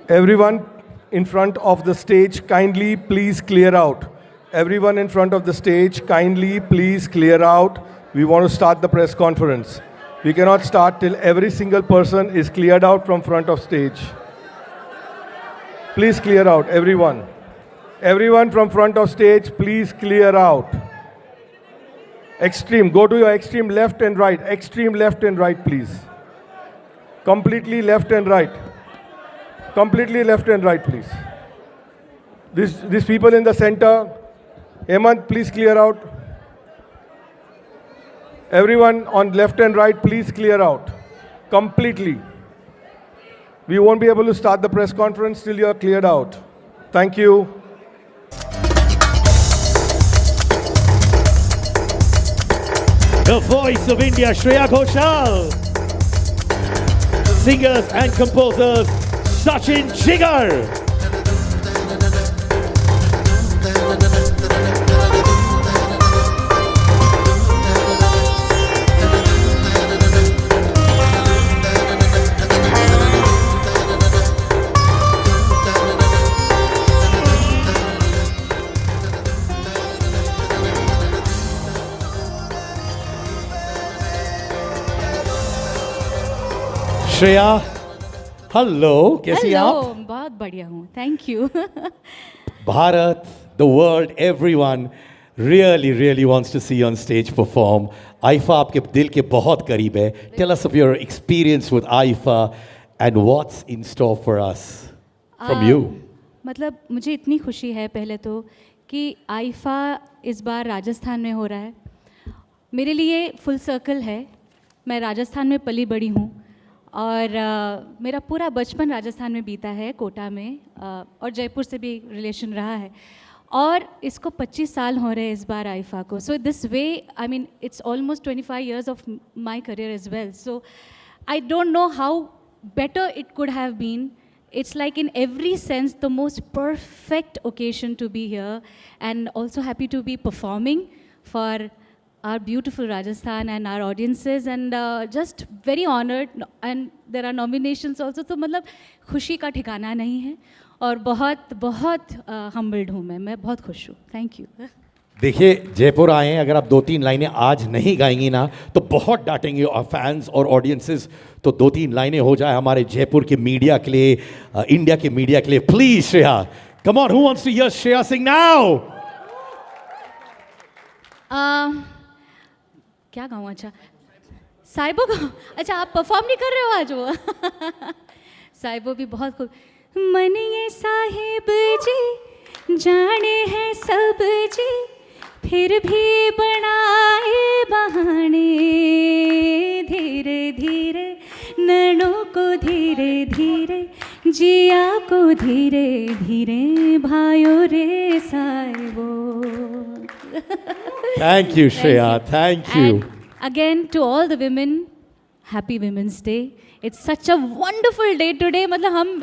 Everyone in front of the stage, kindly please clear out. Everyone in front of the stage, kindly please clear out. We want to start the press conference. We cannot start till every single person is cleared out from front of stage. Please clear out, everyone. Everyone from front of stage, please clear out. Extreme, go to your extreme left and right. Extreme left and right, please. Completely left and right. Completely left and right, please. These people in the center, Hemant, please clear out. Everyone on left and right, please clear out. Completely. We won't be able to start the press conference till you are cleared out. Thank you. The voice of India, Shreya Ghoshal. Singers and composers, Sachin Jigar. Shreya, hello, कैसी हैं आप? Hello, बहुत बढ़िया हूँ, thank you. Bharat, the world, everyone really wants to see you on stage perform. IIFA आपके दिल के बहुत करीब है. Tell us of your experience with IIFA and what's in store for us from you. मतलब मुझे इतनी खुशी है पहले तो कि आइफा इस बार राजस्थान में हो रहा है. मेरे लिए फुल सर्कल है. मैं राजस्थान में पली बड़ी हूँ और मेरा पूरा बचपन राजस्थान में बीता है, कोटा में, और जयपुर से भी रिलेशन रहा है. और इसको 25 साल हो रहे हैं इस बार आइफा को. So this way, I mean, it's almost 25 years of my career as well. So I don't know how better it could have been. It's like in every sense the most perfect occasion to be here, and also happy to be performing for our beautiful Rajasthan and our audiences, and just very honored, and there are nominations also. तो मतलब खुशी का ठिकाना नहीं है और बहुत बहुत humbled हूँ मैं बहुत खुश हूँ. Thank you. देखिए, जयपुर आए हैं, अगर आप 2-3 लाइनें आज नहीं गाएंगी ना तो बहुत डांटेंगे और फैंस और ऑडियंसेस. तो 2-3 लाइनें हो जाए हमारे जयपुर के मीडिया के लिए, इंडिया के मीडिया के लिए. Please Shreya, come on, who wants to hear Shreya sing now? क्या गाऊँ? अच्छा, साइबो गाऊँ? अच्छा, आप परफॉर्म नहीं कर रहे हो आज वो? साइबो भी बहुत खूब. मन ये साहिब जी जाने हैं सब जी, फिर भी बनाए बहाने. धीरे धीरे नैनों को धीरे धीरे, जिया को धीरे धीरे, भाइयों रे Saibo. Thank you, Shreya. Thank you. And again, to all the women, Happy Women's Day. It's such a wonderful day today. मतलब हम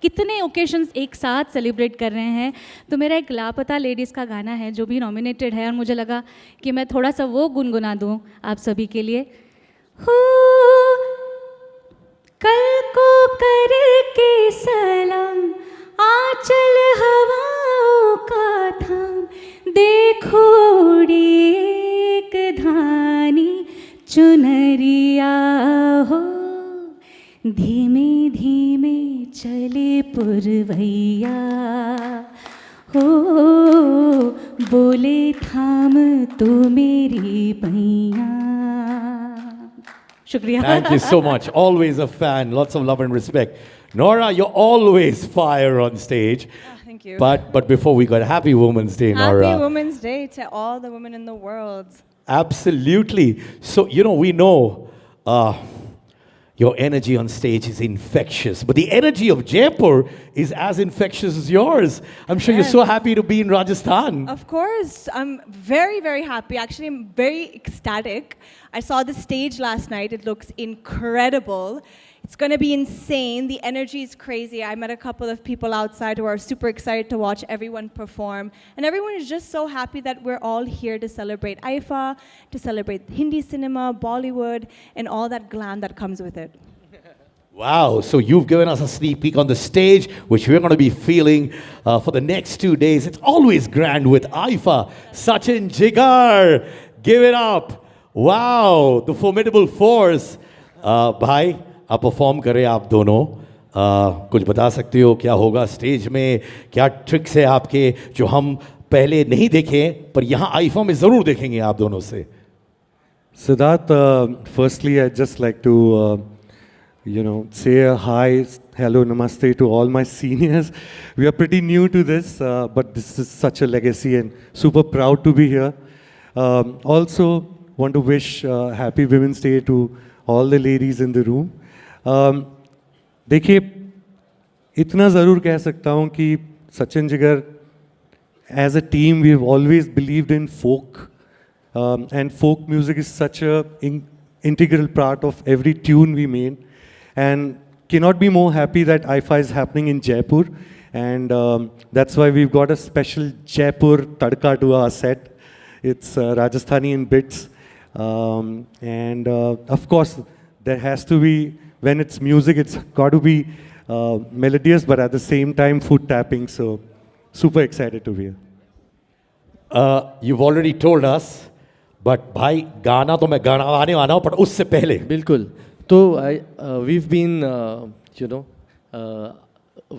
कितने ओकेशंस एक साथ सेलिब्रेट कर रहे हैं. तो मेरा एक लापता लेडीज़ का गाना है जो भी नॉमिनेटेड है, और मुझे लगा कि मैं थोड़ा सा वो गुनगुना दूँ आप सभी के लिए. कल को करके सलाम, आंचल हवाओं का थाम, देखो उड़ी एक धानी चुनरिया हो. धीमे धीमे चले पुरवैया हो, बोले थाम तो मेरी पैया. शुक्रिया. Thank you so much. Always a fan. Lots of love and respect. Nora, you're always fire on stage. Thank you. But before we got Happy Women's Day, Nora. Happy Women's Day to all the women in the world. Absolutely. So, we know your energy on stage is infectious, but the energy of Jaipur is as infectious as yours. I'm sure you're so happy to be in Rajasthan. Of course, I'm very, very happy. Actually, I'm very ecstatic. I saw the stage last night. It looks incredible. It's going to be insane. The energy is crazy. I met a couple of people outside who are super excited to watch everyone perform. And everyone is just so happy that we're all here to celebrate AIFA, to celebrate Hindi cinema, Bollywood, and all that glam that comes with it. Wow, so you've given us a sneak peek on the stage, which we're going to be feeling for the next 2 days. It's always grand with AIFA. Sachin Jigar, give it up. Wow, the formidable force. भाई, आप perform करें आप दोनों. कुछ बता सकते हो क्या होगा स्टेज में, क्या ट्रिक्स है आपके जो हम पहले नहीं देखे पर यहाँ आईफा में ज़रूर देखेंगे आप दोनों से. Siddharth, firstly, I'd just like to, say a hi, hello, namaste to all my seniors. We are pretty new to this, but this is such a legacy and super proud to be here. Also, want to wish Happy Women's Day to all the ladies in the room. देखिए, इतना ज़रूर कह सकता हूँ कि Sachin Jigar, as a team, we've always believed in folk. And folk music is such a integral part of every tune we made, and cannot be more happy that IFA is happening in Jaipur, and that's why we've got a special Jaipur tadka to our set. It's Rajasthani in bits, and of course there has to be, when it's music, it's got to be melodious, but at the same time foot tapping. So super excited to be here. You've already told us. But भाई गाना तो मैं गाना आने वाला हूँ, पर उससे पहले बिल्कुल. तो we've been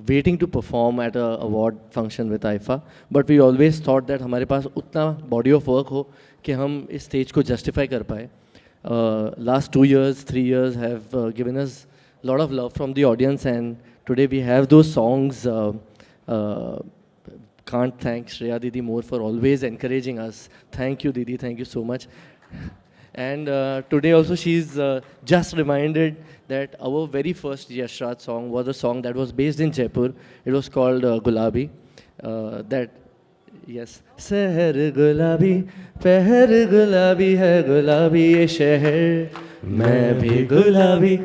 waiting to perform at a award function with IFA, but we always thought that हमारे पास उतना body of work हो कि हम इस stage को justify कर पाए. Last 2 years, 3 years have given us a lot of love from the audience, and today we have those songs. Can't thank Shreya Didi more for always encouraging us. Thank you, Didi. Thank you so much. And today also she's just reminded that our very first Yash Raj song was a song that was based in Jaipur. It was called Gulabi. Yes. Seher Gulabi, peher Gulabi hai Gulabi ye sheher. Main bhi Gulabi,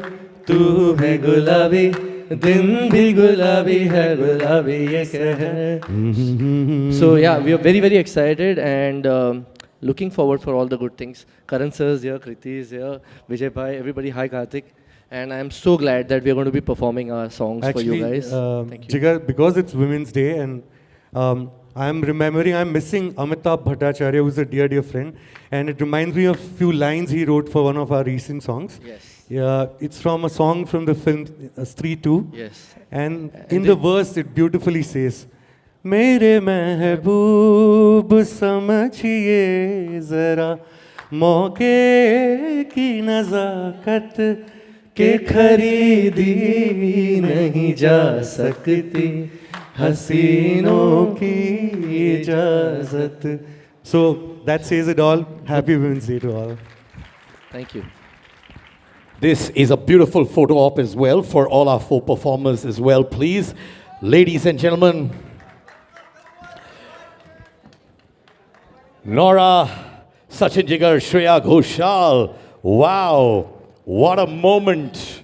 tu hai Gulabi. दिन भी गुलाबी है गुलाबी ये कहर. So yeah, we are very very excited and looking forward for all the good things. Karan sir is here, Kriti is here, Vijay bhai, everybody. Hi Karthik, and I am so glad that we are going to be performing our songs for you guys. Thank you. Jigar, because it's Women's Day, and I'm missing Amitabh Bhattacharya, who's a dear friend, and it reminds me of a few lines he wrote for one of our recent songs. Yes. Yeah, it's from a song from the film Stree 2. Yes. And in the verse, it beautifully says, मेरे महबूब समझिए ज़रा मौके की नज़ाकत के खरीदी नहीं जा सकती हसीनों की इजाज़त. So that says it all. Happy Women's Day to all. Thank you. this is a beautiful photo op as well for all our 4 performers as well, please. Ladies and gentlemen, Nora, Sachin Jigar, Shreya Ghoshal. Wow, what a moment.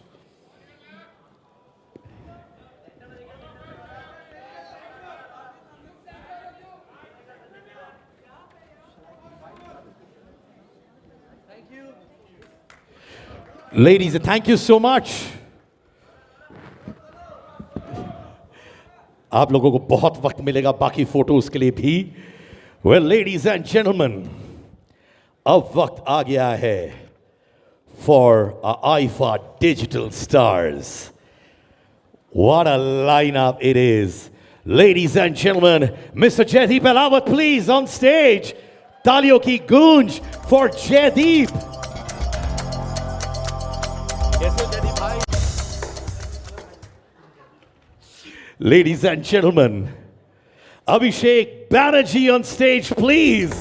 Ladies, thank you so much. आप लोगों को बहुत वक्त मिलेगा बाकी photos के लिए भी. Well, ladies and gentlemen, अब वक्त आ गया है for our IFA Digital Stars. What a lineup it is. Ladies and gentlemen, Mr. Jaideep Ahlawat, please, on stage. Taaliyon ki goonj for Jaideep. Ladies and gentlemen, Abhishek Banerjee on stage, please.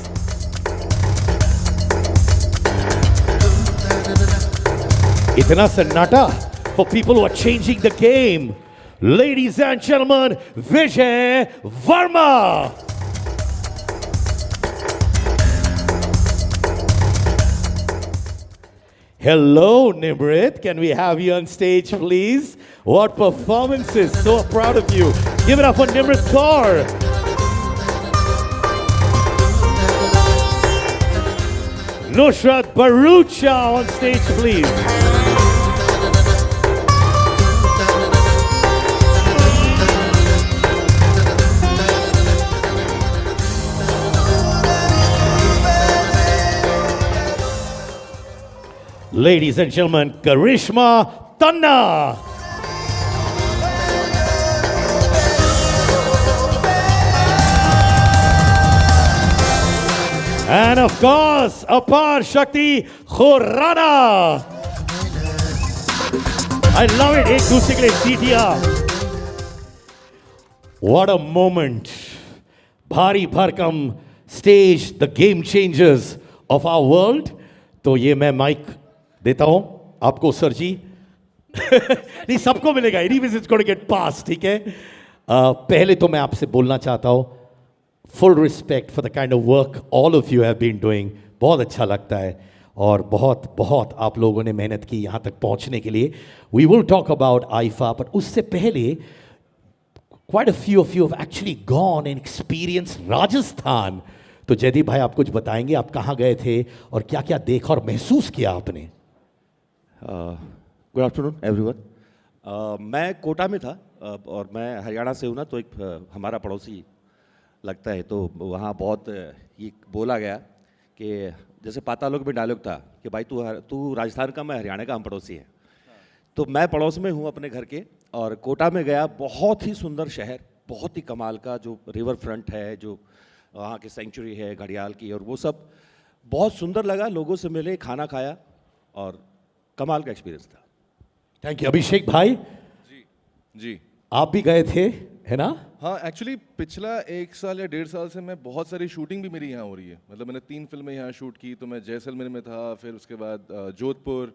Itna sannata for people who are changing the game. Ladies and gentlemen, Vijay Varma. Hello, Nimrit. Can we have you on stage, please? What performances. So proud of you. Give it up for Nimrit Kaur. Nusrat Barucha on stage, please. Ladies and gentlemen, Karishma Tanna. And of course, Apar Shakti Khurrana. I love it. एक दूसरे के लिए सीटियां. What a moment. भारी भरकम stage, the game changers of our world. तो ये मैं माइक देता हूं आपको सर जी. नहीं सबको मिलेगा. Anyways, it's going to get passed. ठीक है. पहले तो मैं आपसे बोलना चाहता हूं. Full respect for the kind of work all of you have been doing. बहुत अच्छा लगता है और बहुत बहुत आप लोगों ने मेहनत की यहाँ तक पहुँचने के लिए. We will talk about IFA, but उससे पहले quite a few of you have actually gone and experienced Rajasthan. तो जयदीप भाई आप कुछ बताएंगे आप कहाँ गए थे और क्या क्या देखा और महसूस किया आपने? Good afternoon everyone. मैं कोटा में था और मैं हरियाणा से हूँ ना, तो एक हमारा पड़ोसी लगता है, तो वहाँ बहुत ये बोला गया कि जैसे पातालोक में डायलॉग था कि भाई तू राजस्थान का, मैं हरियाणा का, हम पड़ोसी हैं. तो मैं पड़ोस में हूँ अपने घर के और कोटा में गया. बहुत ही सुंदर शहर, बहुत ही कमाल का जो रिवर फ्रंट है, जो वहाँ की सेंचुरी है घड़ियाल की, और वो सब बहुत सुंदर लगा. लोगों से मिले, खाना खाया और कमाल का एक्सपीरियंस था. Thank you. अभिषेक भाई जी आप भी गए थे है ना? हाँ, एक्चुअली पिछला 1 साल या 1.5 साल से मैं बहुत सारी शूटिंग भी मेरी यहाँ हो रही है. मतलब मैंने 3 फिल्में यहाँ शूट की. तो मैं जैसलमेर में था, फिर उसके बाद जोधपुर,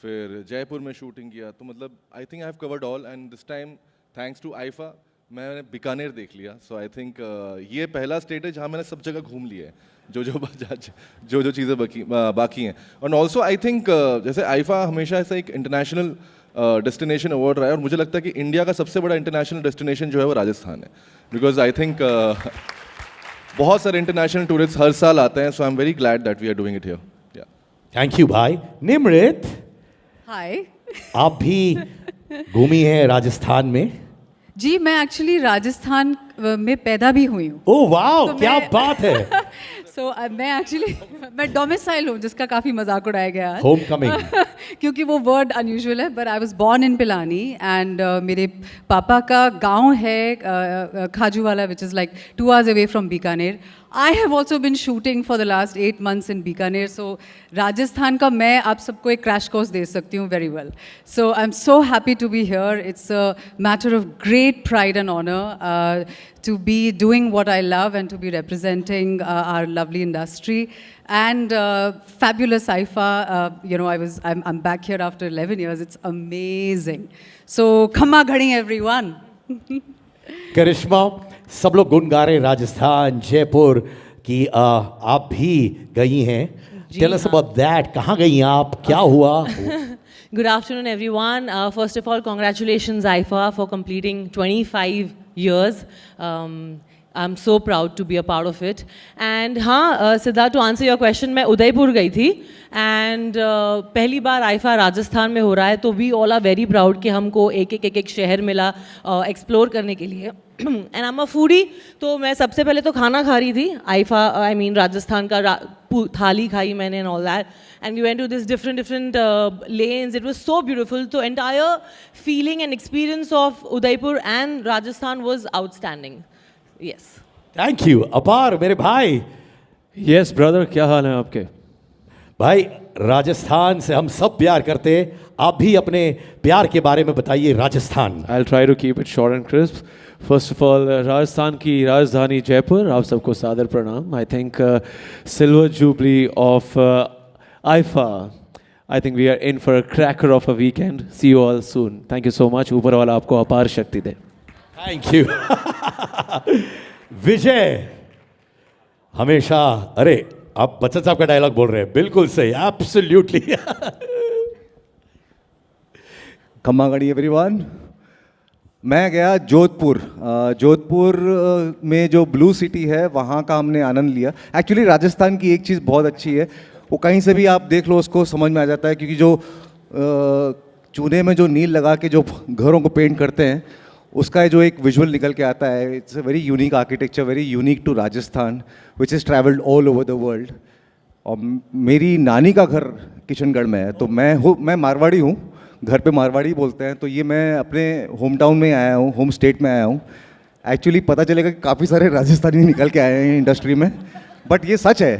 फिर जयपुर में शूटिंग किया. तो मतलब I think I have covered all. And this time thanks to IIFA मैंने बीकानेर देख लिया. सो आई थिंक ये पहला स्टेट है जहाँ मैंने सब जगह घूम लिया है, जो चीज़ें बाकी हैं. और ऑल्सो आई थिंक जैसे आईफा हमेशा ऐसा एक इंटरनेशनल डेस्टिनेशन अवार्ड रहा है, और मुझे लगता है कि इंडिया का सबसे बड़ा इंटरनेशनल डेस्टिनेशन जो है वो राजस्थान है. बिकॉज आई थिंक बहुत सारे इंटरनेशनल टूरिस्ट हर साल आते हैं. So I am very glad that we are doing it here. Thank you भाई. निमृत हाय आप भी घूमी हैं राजस्थान में? जी, मैं एक्चुअली राजस्थान में पैदा भी हुई हूँ. ओह वाओ, तो क्या मैं- बात है. सो मैं एक्चुअली मैं डोमिसाइल हूँ, जिसका काफ़ी मजाक उड़ाया गया आज. Home coming. क्योंकि वो वर्ड अनयूजुअल है, but I was born in Pilani and मेरे पापा का गांव है Khajuwala, which is like 2 hours away from Bikaner. I have also been shooting for the last 8 months in Bikaner, so Rajasthan का मैं आप सबको एक क्रैश कोर्स दे सकती हूँ very well. So I'm so happy to be here. It's a matter of great pride and honor to be doing what I love and to be representing our lovely industry. And fabulous IFA, I'm back here after 11 years. It's amazing. So Khamma Ghadi everyone. करिश्मा, सब लोग गुन गा रहे राजस्थान जयपुर की. आप भी गई हैं. Tell us about that. कहाँ गई आप, क्या हुआ? Good afternoon, everyone. First of all, congratulations, IFA, for completing 25 years. I'm so proud to be a part of it. And हाँ, Siddharth, to answer your question, मैं उदयपुर गई थी. And पहली बार आईफा राजस्थान में हो रहा है, तो we all are very proud कि हमको एक शहर मिला एक्सप्लोर करने के लिए. And I'm a foodie, तो मैं सबसे पहले तो खाना खा रही थी. आईफा, I mean राजस्थान का थाली खाई मैंने and all that. And we went to this different lanes. It was so beautiful. The entire feeling and experience of Udaipur and Rajasthan was outstanding. Yes. Thank you. अपार मेरे भाई. Yes brother, क्या हाल है आपके? भाई राजस्थान से हम सब प्यार करते हैं. आप भी अपने प्यार के बारे में बताइए. Rajasthan. I will try to keep it short and crisp. First of all, Rajasthan की राजधानी जयपुर, आप सबको सादर प्रणाम. I think silver jubilee of IIFA. I think we are in for a cracker of a weekend. See you all soon. Thank you so much. ऊपर वाला आपको अपार शक्ति दे. Thank you. विजय हमेशा, अरे आप बच्चन साहब का डायलॉग बोल रहे हैं. बिल्कुल सही. एब्सोल्युटली. खम्मा गढ़ी एवरीवन. मैं गया जोधपुर. जोधपुर में जो ब्लू सिटी है वहाँ का हमने आनंद लिया. एक्चुअली राजस्थान की एक चीज़ बहुत अच्छी है, वो कहीं से भी आप देख लो उसको समझ में आ जाता है, क्योंकि जो चूने में जो नील लगा के जो घरों को पेंट करते हैं उसका जो एक विजुअल निकल के आता है. It's a very unique architecture, very unique to Rajasthan, which is travelled all over the world. और मेरी नानी का घर किशनगढ़ में है, तो मैं मारवाड़ी हूँ, घर पे मारवाड़ी बोलते हैं, तो ये मैं अपने होम टाउन में आया हूँ, होम स्टेट में आया हूँ। एक्चुअली पता चलेगा कि काफ़ी सारे राजस्थानी निकल के आए हैं इंडस्ट्री में, बट ये सच है।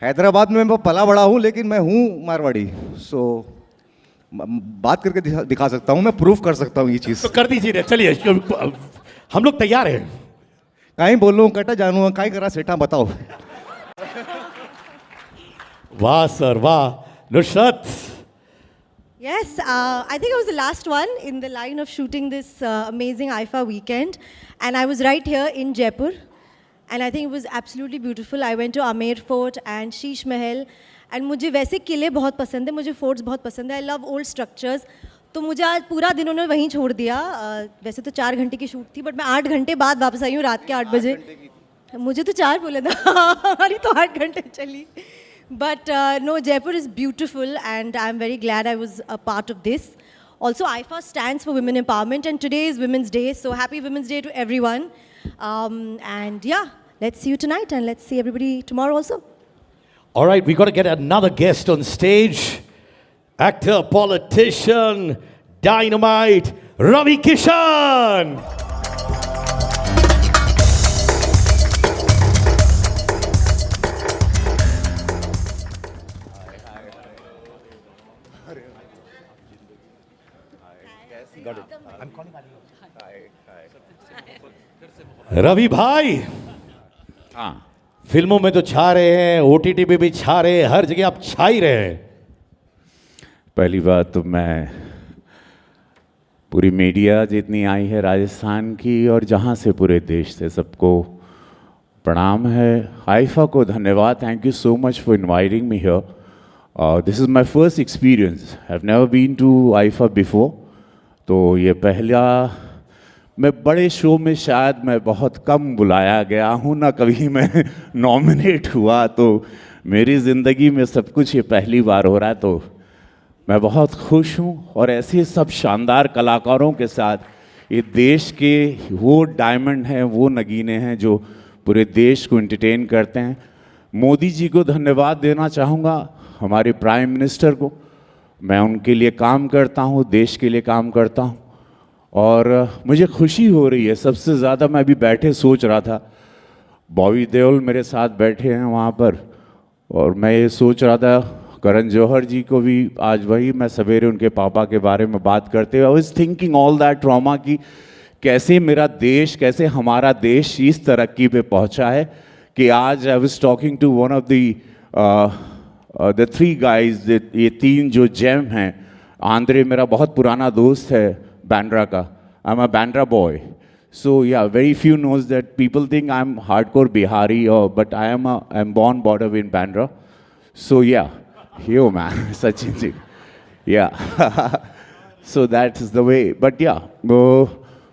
हैदराबाद में मैं पला बड़ा हूँ, लेकिन मैं हूँ मारवाड़ी। सो बात करके दिखा सकता हूँ, मैं प्रूफ कर सकता हूँ ये चीज़। तो कर दीजिए ना, चलिए हम लोग तैयार हैं। कहीं बोल रहा हूँ कटा जानू कहीं करा सेठा बताओ। वाह सर वाह। Nusrat, Yes, I think I was the last one in the line of shooting this amazing IFA weekend. And I was right here in Jaipur. And I think it was absolutely beautiful. I went to Amer Fort and Sheesh Mahal. And मुझे वैसे किले बहुत पसंद है, मुझे forts बहुत पसंद है. I love old structures. तो मुझे आज पूरा दिन उन्होंने वहीं छोड़ दिया. वैसे तो 4 घंटे की शूट थी, बट मैं 8 घंटे बाद वापस आई हूँ रात के 8 बजे. मुझे तो 4 बोले था, हमारी तो 8 घंटे चली. But no, Jaipur is beautiful and I'm very glad I was a part of this. Also, IFA stands for Women Empowerment and today is Women's Day, so happy Women's Day to everyone. And yeah, let's see you tonight and let's see everybody tomorrow also. all right, we got to get another guest on stage. Actor, politician, dynamite, Ravi Kishan. Ravi भाई, हाँ, फिल्मों में तो छा रहे हैं, OTT पे भी छा रहे हैं, हर जगह आप छा ही रहे हैं। पहली बात तो मैं पूरी मीडिया जितनी आई है राजस्थान की और जहाँ से पूरे देश से सबको प्रणाम है। आइफा को धन्यवाद, thank you so much for inviting me here. This is my first experience, have never been to IIFA before. तो ये पहला, मैं बड़े शो में शायद मैं बहुत कम बुलाया गया हूँ ना, कभी मैं नॉमिनेट हुआ, तो मेरी ज़िंदगी में सब कुछ ये पहली बार हो रहा है, तो मैं बहुत खुश हूँ। और ऐसे सब शानदार कलाकारों के साथ ये देश के वो डायमंड हैं, वो नगीने हैं जो पूरे देश को एंटरटेन करते हैं। मोदी जी को धन्यवाद देना चाहूँगा, हमारे प्राइम मिनिस्टर को। मैं उनके लिए काम करता हूँ, देश के लिए काम करता हूँ और मुझे खुशी हो रही है। सबसे ज़्यादा मैं अभी बैठे सोच रहा था, बॉबी देओल मेरे साथ बैठे हैं वहाँ पर, और मैं ये सोच रहा था करण जौहर जी को भी आज वही मैं सवेरे उनके पापा के बारे में बात करते हुए I was thinking all that trauma की कैसे मेरा देश, कैसे हमारा देश इस तरक्की पे पहुँचा है कि आज I was talking to one of the 3 guys, ये 3 जो जेम हैं। आंद्रे मेरा बहुत पुराना दोस्त है Bandra ka. I'm a Bandra boy. So yeah, very few knows that people think I'm hardcore Bihari, but I'm born border in Bandra. So yeah, yo man, Sachin ji. Yeah. So that is the way. But yeah,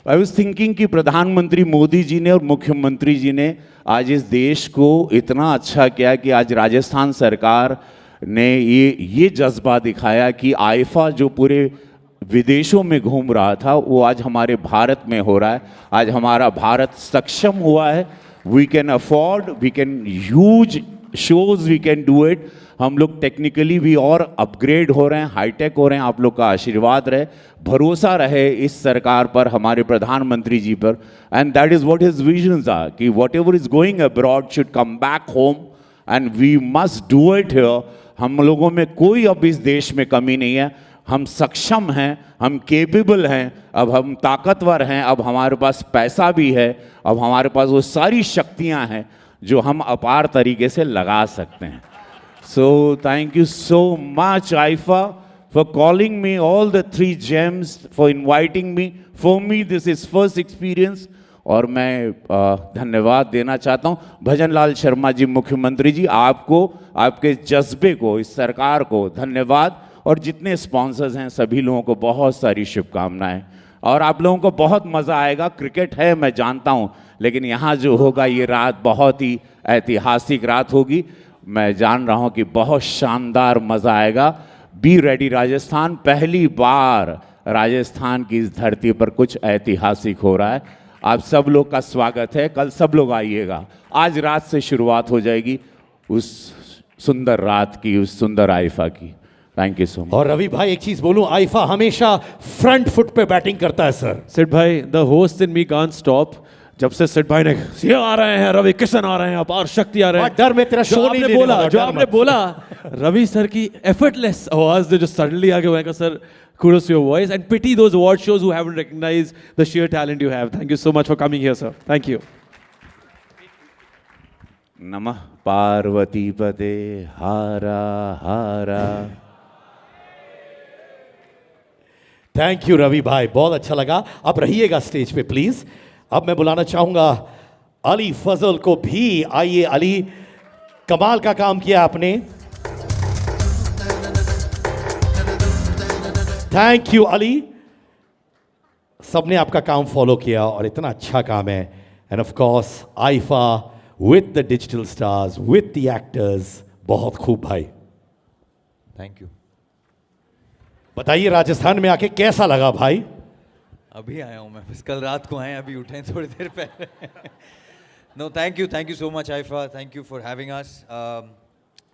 I was thinking कि प्रधानमंत्री मोदी जी ने और मुख्यमंत्री जी ने आज इस देश को इतना अच्छा किया कि आज राजस्थान सरकार ने ये जज्बा दिखाया कि आइफा जो पूरे विदेशों में घूम रहा था वो आज हमारे भारत में हो रहा है। आज हमारा भारत सक्षम हुआ है। We can afford, we can huge shows, we can do it. हम लोग टेक्निकली भी और अपग्रेड हो रहे हैं, हाईटेक हो रहे हैं। आप लोग का आशीर्वाद रहे, भरोसा रहे इस सरकार पर, हमारे प्रधानमंत्री जी पर। And that is what his visions are कि whatever is going abroad should come back home and we must do it here. हम लोगों में कोई अब इस देश में कमी नहीं है, हम सक्षम हैं, हम केपेबल हैं, अब हम ताकतवर हैं, अब हमारे पास पैसा भी है, अब हमारे पास वो सारी शक्तियां हैं जो हम अपार तरीके से लगा सकते हैं। सो thank you so much IIFA for calling me, all the 3 James, for inviting me. For me this is first experience और मैं धन्यवाद देना चाहता हूँ भजन लाल शर्मा जी, मुख्यमंत्री जी, आपको, आपके जज्बे को, इस सरकार को धन्यवाद। और जितने स्पॉन्सर्स हैं सभी लोगों को बहुत सारी शुभकामनाएं और आप लोगों को बहुत मज़ा आएगा। क्रिकेट है मैं जानता हूं, लेकिन यहाँ जो होगा ये रात बहुत ही ऐतिहासिक रात होगी। मैं जान रहा हूं कि बहुत शानदार मज़ा आएगा। बी रेडी राजस्थान, पहली बार राजस्थान की इस धरती पर कुछ ऐतिहासिक हो रहा है। आप सब लोग का स्वागत है, कल सब लोग आइएगा। आज रात से शुरुआत हो जाएगी, उस सुंदर रात की, उस सुंदर आइफा की। Thank you so much. और रवि भाई एक चीज बोलूं, आइफा हमेशा फ्रंट फुट पे बैटिंग करता है सर। सिड भाई, the host in me can't stop. जब से सिड भाई ने ये आ रहे हैं, रवि किशन आ रहे हैं, अपार शक्ति आ रहे हैं, डर में तेरा शो नहीं लेने बोला, वाला, जो डर आपने मत। बोला रवि सर की एफर्टलेस आवाज जो सडनली आगे हुआ sir, kudos to your voice and pity those award shows who haven't recognized the sheer talent you have. Thank you so much for coming here, sir. Thank you. नमः पार्वती पते हारा हारा। Thank you Ravi भाई, बहुत अच्छा लगा। अब रहिएगा स्टेज पे प्लीज। अब मैं बुलाना चाहूंगा अली फजल को भी। आइए अली, कमाल का काम किया आपने। Thank you Ali. सबने आपका काम फॉलो किया और इतना अच्छा काम है। And of course IIFA with the digital stars, with the actors, बहुत खूब भाई। Thank you. बताइए राजस्थान में आके कैसा लगा भाई? अभी आया हूँ मैं, बस कल रात को आए, अभी उठे थोड़ी देर पहले। No thank you so much IIFA, thank you for having us.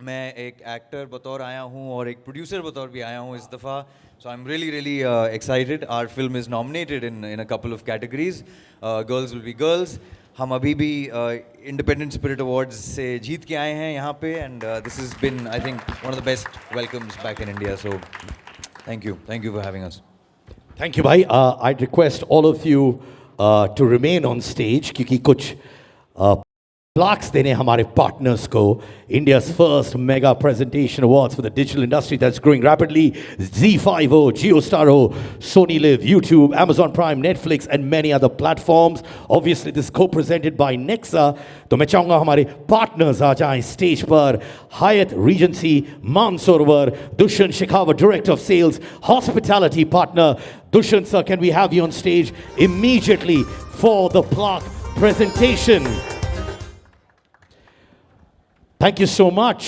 मैं एक एक्टर बतौर आया हूँ और एक प्रोड्यूसर बतौर भी आया हूँ इस दफ़ा। So I am really excited. Our film is nominated in a couple of categories. Girls will be girls. हम अभी भी इंडिपेंडेंट स्पिरिट अवार्ड्स से जीत के आए हैं यहाँ पे, and this is bin I think one of the best welcomes back in India. So thank you for having us. Thank you भाई। I request all of you to remain on stage, क्योंकि कुछ plaques देने हमारे partners को। India's first mega presentation awards for the digital industry that's growing rapidly. Z5 हो, JioStar हो, Sony Live, YouTube, Amazon Prime, Netflix and many other platforms. Obviously this is co-presented by Nexa. तो मैं चाहूँगा हमारे partners आ जाएं stage पर। Hyatt Regency Mansarovar, Dushyant Shekhawat, Director of Sales, Hospitality Partner. Dushyant sir, can we have you on stage immediately for the plaque presentation? Thank you so much.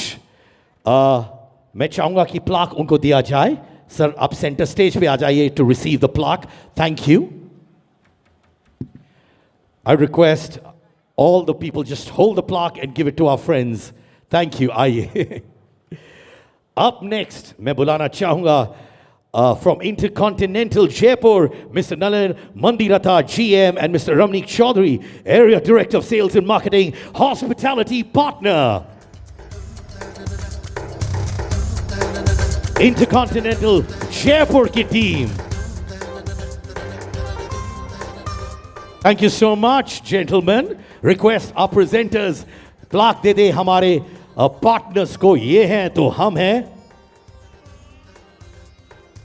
मैं चाहूंगा कि plaque उनको दिया जाए। सर आप centre stage पे आ जाइए to receive the plaque. Thank you. I request all the people just hold the plaque and give it to our friends. Thank you. आइए। अप नेक्स्ट मैं बुलाना चाहूंगा from Intercontinental Jaipur, Mr. Nalan Mandiratha, GM, and Mr. Ramnik Chaudhary, Area Director of Sales and Marketing, Hospitality Partner. Intercontinental Jaipur की team. Thank you so much, gentlemen. Request our presenters plaque दे दे हमारे partners को। ये हैं तो हम हैं।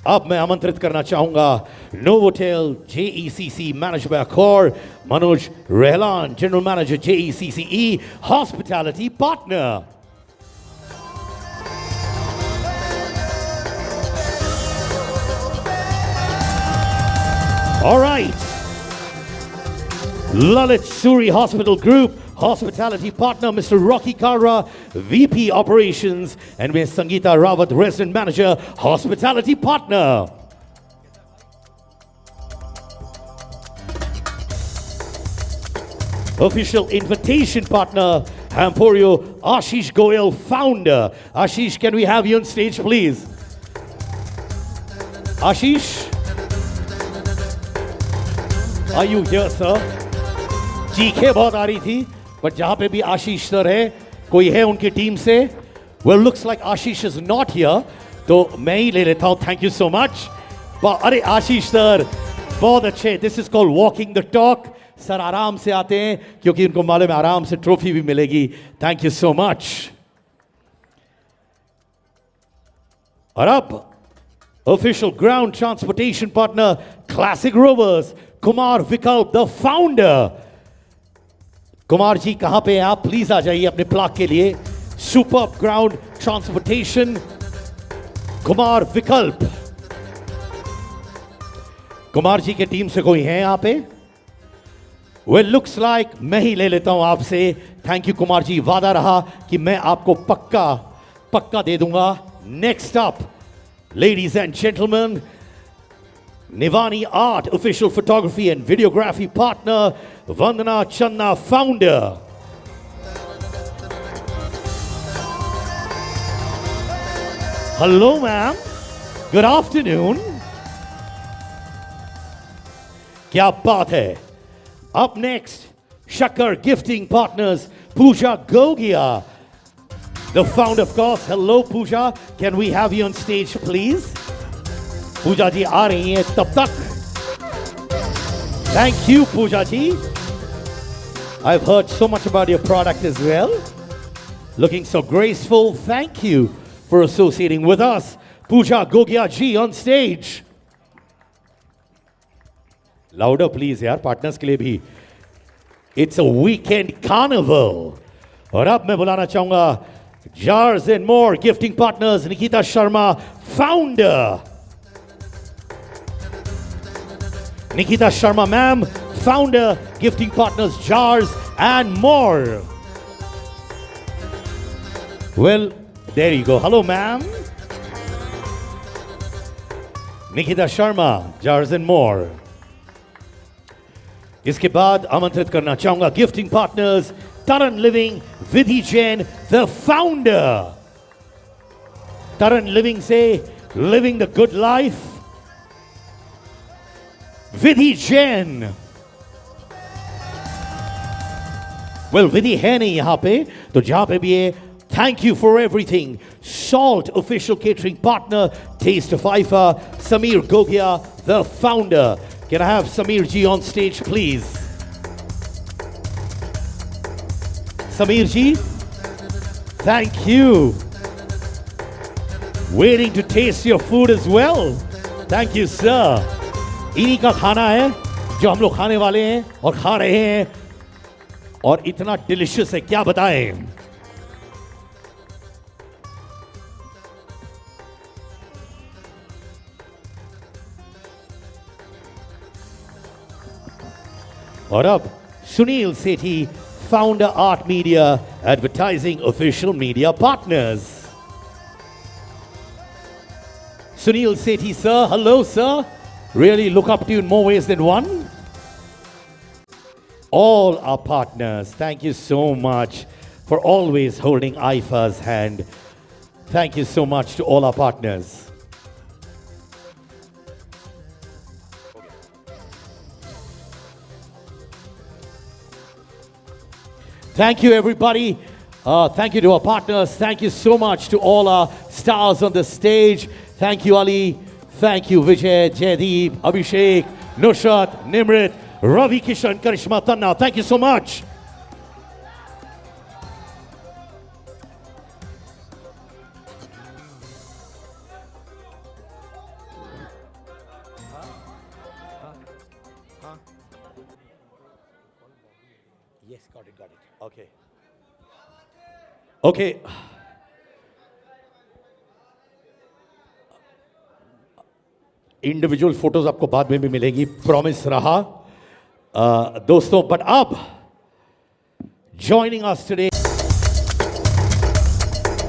अब मैं आमंत्रित करना चाहूंगा Novotel JECC manager by Accor, Manoj Rahlan, general manager JECCE hospitality partner. All right. Lalit Suri Hospital Group, Hospitality Partner, Mr. Rocky Kara, VP Operations, and Ms. Sangeeta Rawat, Resident Manager, Hospitality Partner. Official Invitation Partner, Emporio, Ashish Goyal, Founder. Ashish, can we have you on stage, please? Ashish? Are you here, sir? चीखें बहुत आ रही थी, but जहां पे भी आशीष sir है, कोई है उनकी टीम से? Well, looks like Ashish is not here, तो मैं ही ले लेता हूं। Thank you so much. अरे आशीष सर बहुत अच्छे। This is called walking the talk. Sir आराम से आते हैं क्योंकि उनको मालूम है आराम से ट्रॉफी भी मिलेगी। Thank you so much. और अब official ground transportation partner, Classic Rovers, Kumar विकल्प, the founder. कुमार जी कहां पे हैं आप? प्लीज आ जाइए अपने प्लाक के लिए। सुपर ग्राउंड ट्रांसपोर्टेशन, कुमार विकल्प। कुमार जी के टीम से कोई है यहाँ पे? वेल लुक्स लाइक मैं ही ले लेता हूं आपसे। थैंक यू कुमार जी, वादा रहा कि मैं आपको पक्का दे दूंगा। Next up ladies and gentleman, Nivani Art, official photography and videography partner, Vandana Channa, founder. Hello, ma'am. Good afternoon. क्या बात है? Up next, Shakar Gifting Partners, Pooja Gogia. The founder, of course. Hello, Pooja. Can we have you on stage, please? Pooja ji aa rahi hain tab tak. Thank you, Pooja ji. I've heard so much about your product as well. Looking so graceful. Thank you for associating with us. Pooja Gogia ji on stage. Louder, please, yaar. Partners ke liye bhi. It's a weekend carnival. और अब मैं बुलाना चाहूंगा Jars and More Gifting Partners, Nikita Sharma, founder. Nikita Sharma, ma'am, founder, Gifting Partners, Jars and More. Well, there you go. Hello, ma'am. Nikita Sharma, Jars and More. इसके बाद आमंत्रित करना चाहूंगा gifting partners Taran Living, Vidhi Jain, the founder. Taran Living say, living the good life. Vidhi Jain. Well, Vidhi है नहीं यहाँ पे, तो जहाँ पे भी है, thank you for everything. Salt official catering partner, Taste of Haifa, Samir Gogia, the founder. Can I have Samir ji on stage, please? Samir ji, thank you. Waiting to taste your food as well. Thank you, sir. इन्हीं का खाना है जो हम लोग खाने वाले हैं और खा रहे हैं और इतना डिलिशियस है क्या बताएं. और अब सुनील सेठी, founder Art Media, advertising official media partners. Sunil Sethi, sir. Hello, sir. Really look up to you in more ways than one. All our partners, thank you so much for always holding IFA's hand. Thank you so much to all our partners. Thank you, everybody. Thank you to our partners. Thank you so much to all our stars on the stage. Thank you, Ali. Thank you, Vijay, Jaideep, Abhishek, Nushat, Nimrit, Ravi Kishan, Karishma Tanna. Thank you so much. Yes, got it. Okay. Okay. Individual photos आपको बाद में भी मिलेगी, promise रहा दोस्तों. But अब joining us today,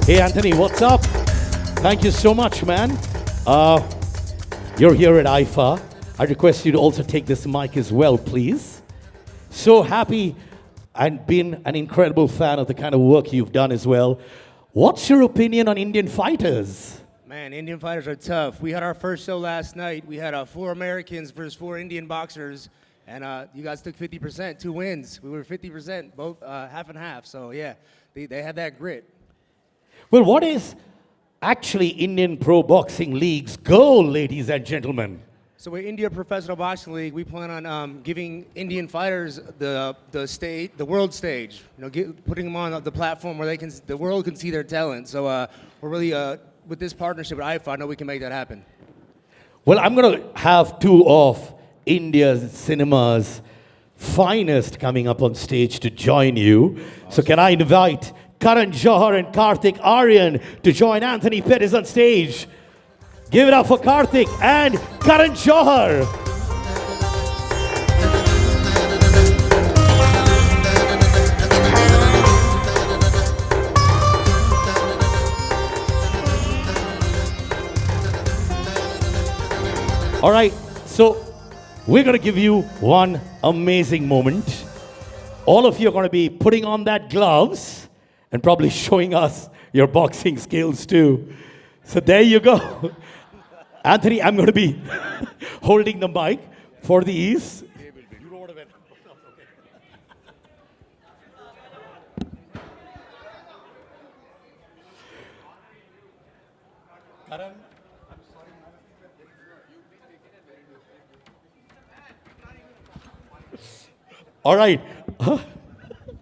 hey Anthony, what's up? Thank you so much, man. You're here at IFA. I request you to also take this mic as well, please. So happy and been an incredible fan of the kind of work you've done as well. What's your opinion on Indian fighters? Man, Indian fighters are tough. We had our first show last night. We had 4 Americans versus 4 Indian boxers, and you guys took 50%, 2 wins. We were 50%, both half and half. So yeah, they had that grit. Well, what is actually Indian Pro Boxing League's goal, ladies and gentlemen? So with India Professional Boxing League, we plan on giving Indian fighters the stage, the world stage. You know, putting them on the platform where the world can see their talent. So we're really with this partnership with IFA, I know we can make that happen. Well, I'm going to have 2 of India's cinema's finest coming up on stage to join you. Awesome. So can I invite Karan Johar and Karthik Aryan to join Anthony Pettis on stage? Give it up for Karthik and Karan Johar. All right, so we're going to give you one amazing moment. All of you are going to be putting on that gloves and probably showing us your boxing skills too. So there you go. Anthony, I'm going to be holding the mic for the ease. All right.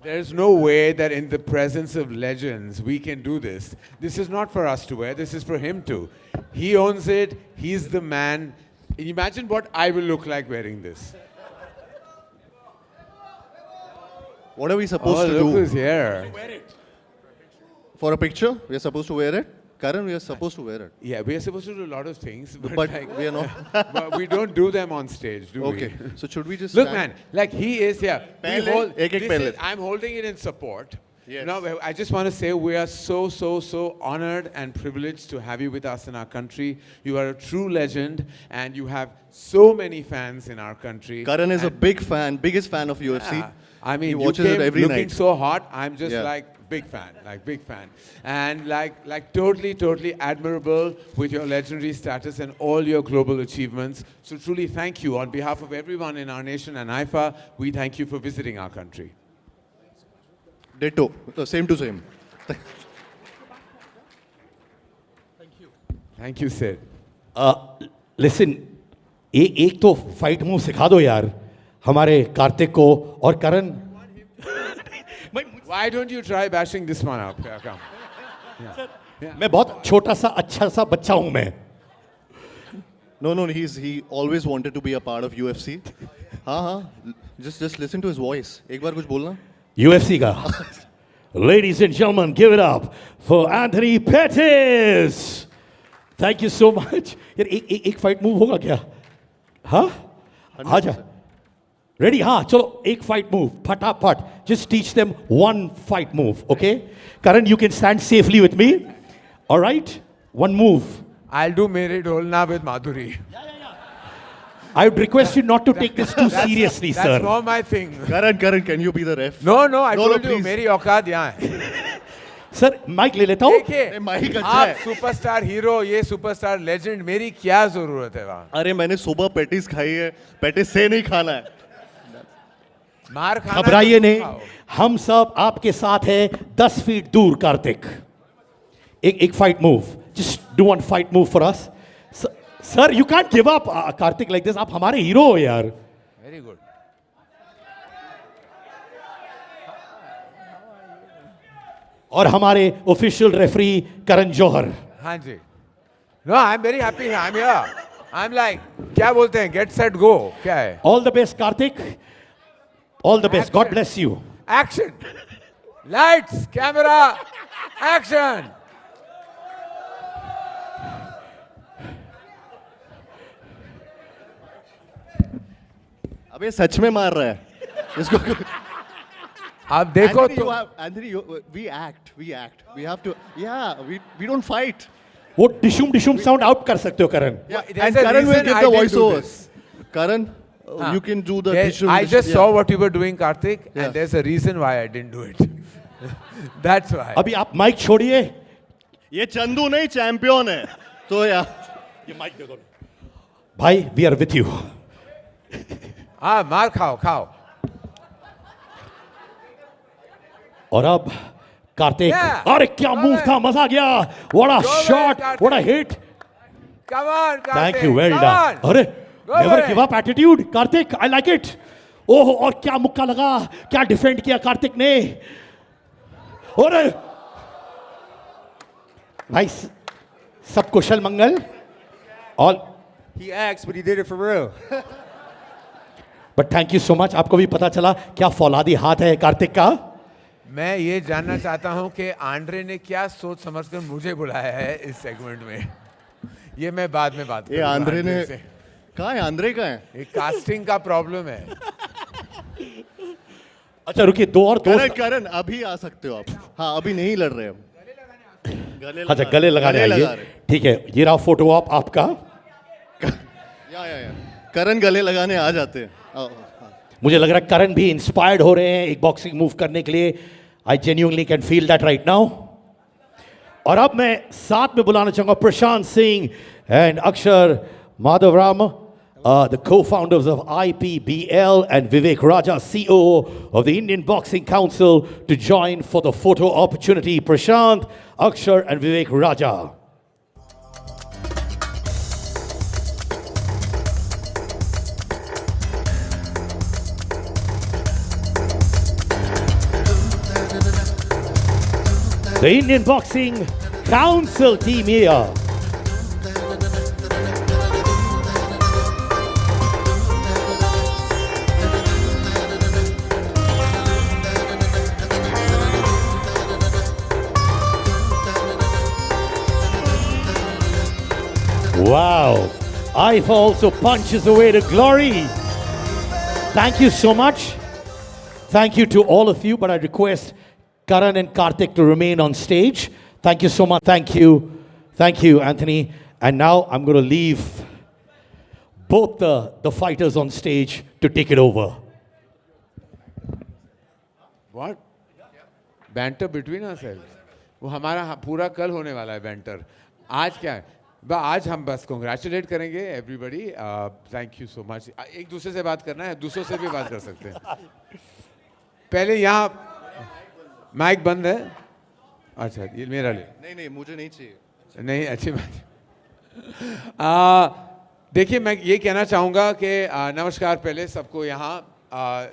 There's no way that in the presence of legends we can do this. This is not for us to wear, this is for him to. He owns it, he's the man. Imagine what I will look like wearing this. What are we supposed to look do? who's here. For a picture, we are supposed to wear it. Karan, we are supposed to wear it. Yeah, we are supposed to do a lot of things, but, But we are not. but we don't do them on stage, do we? Okay, so should we just Look, stand? man, like he is here. Pehle, ek ek pehle. I'm holding it in support. Yes. Now, I just want to say we are so honored and privileged to have you with us in our country. You are a true legend, and you have so many fans in our country. Karan is a big fan, biggest fan of UFC. Yeah. I mean, he you watches came it every looking night. so hot. I'm just Yeah. like big fan, and like totally admirable with your legendary status and all your global achievements. So truly, thank you on behalf of everyone in our nation and IFA. We thank you for visiting our country. Ditto. So same to same. Thank you, Sid. Listen, एक तो fight move सिखा दो यार हमारे कार्तिक को और करण. Why don't you try bashing this one up? Yeah, come. Yeah. मैं बहुत छोटा सा अच्छा सा बच्चा हूं मैं. No, he always wanted to be a part of UFC. हाँ. Just listen to his voice. एक बार कुछ बोलना. UFC का. Ladies and gentlemen, give it up for Anthony Pettis. Thank you so much. यार एक फाइट मूव होगा क्या? हाँ? आजा. Ready? हाँ, चलो एक फाइट मूव फटाफट. Just teach them one fight move, okay? Karan, you can stand safely with me. All right? One move. I'll do Mere Dolna with Madhuri. I would request you not to take this too seriously, sir. That's not my thing. Karan, can you be the ref? No, I told you, please. मेरी औकात यहाँ है. Sir mic ले लेता हूँ. देखिए, mic अच्छा आप है. सुपरस्टार हीरो, ये सुपरस्टार लेजेंड, मेरी क्या जरूरत है वहाँ? अरे मैंने सुबह पैटीज खाई है. पैटीज से नहीं खाना है. मार खाना. घबराइए नहीं, हम सब आपके साथ हैं 10 फीट दूर. कार्तिक, एक fight move. Just do one fight move for us. Sir you can't give up Kartik like this. आप हमारे हीरो हो यार. Very good. और हमारे ऑफिशियल रेफरी करण जौहर. हाँ जी. No, I'm very happy. I'm here. I'm like, क्या बोलते हैं? Get set go. क्या है? All the best Kartik. All the best. God bless you. Action. Lights, camera, action. अबे सच में मार रहा है. इसको. अब देखो Anthony, तो. Anthony, we act. We have to. Yeah, we don't fight. वो डिशुम साउंड आउट कर सकते हो करण. Yeah, There's and a Karan will reason give I the didn't do voiceovers. this. Karan, you can do the. I just yeah. saw what you were doing, Karthik, Yeah. and there's a reason why I didn't do it. That's why. अभी आप mic छोड़िए. ये चंदू नहीं champion है. तो यार. ये mic दे दो. भाई वी आर विथ यू. हाँ, मार खाओ. और अब कार्तिक. Yeah. अरे क्या मूव था, मजा आ गया. What a Go shot, ahead, Karthik. What a hit. Come on, Karthik. Thank you, well Come done. on. अरे Go never for give it. Up attitude. Karthik, I like it. Oh, और क्या मुक्का लगा, क्या डिफेंड किया कार्तिक ने. अरे भाई सब कुशल मंगल. All. He acts, but he did it for real. But thank you so much. आपको भी पता चला क्या फौलादी हाथ है कार्तिक का. मैं ये जानना चाहता हूँ कि आंड्रे ने क्या सोच समझकर मुझे बुलाया है इस सेगमेंट में. ये मैं बाद में बात ये करूंगा आंद्रे ने. से. कहाँ है आंद्रे कहाँ है? एक कास्टिंग का प्रॉब्लम है. अच्छा रुकिए, दो और दोस्त. करण अभी आ सकते हो आप. हाँ, अभी नहीं लड़ रहे हम. अच्छा गले लगाने आइए. ठीक है, ये रहा फोटो आपका. या. करण गले लगाने आ जाते हैं. मुझे लग रहा है करण भी इंस्पायर्ड हो रहे हैं एक बॉक्सिंग मूव करने के लिए. I genuinely can feel that right now. और अब मैं साथ में बुलाना चाहूंगा प्रशांत सिंह एंड अक्षर Madhavaram, the co-founders of IPBL, and Vivek Raja, COO of the Indian Boxing Council, to join for the photo opportunity. Prashant, Akshar and Vivek Raja. The Indian Boxing Council team here. Wow, IFA also punches away to glory. Thank you so much. Thank you to all of you, but I request Karan and Karthik to remain on stage. Thank you so much. Thank you. Thank you, Anthony. And now I'm going to leave both the fighters on stage to take it over. What? Banter between ourselves. वो हमारा पूरा कल होने वाला है banter. आज क्या है? आज हम बस congratulate करेंगे everybody. Thank you so much. एक दूसरे से बात करना है, दूसरों से भी बात कर सकते हैं. पहले यहाँ माइक बंद है. अच्छा, ये मेरा ले. नहीं मुझे नहीं चाहिए. नहीं, अच्छी बात. देखिए, मैं ये कहना चाहूँगा कि नमस्कार पहले सबको यहाँ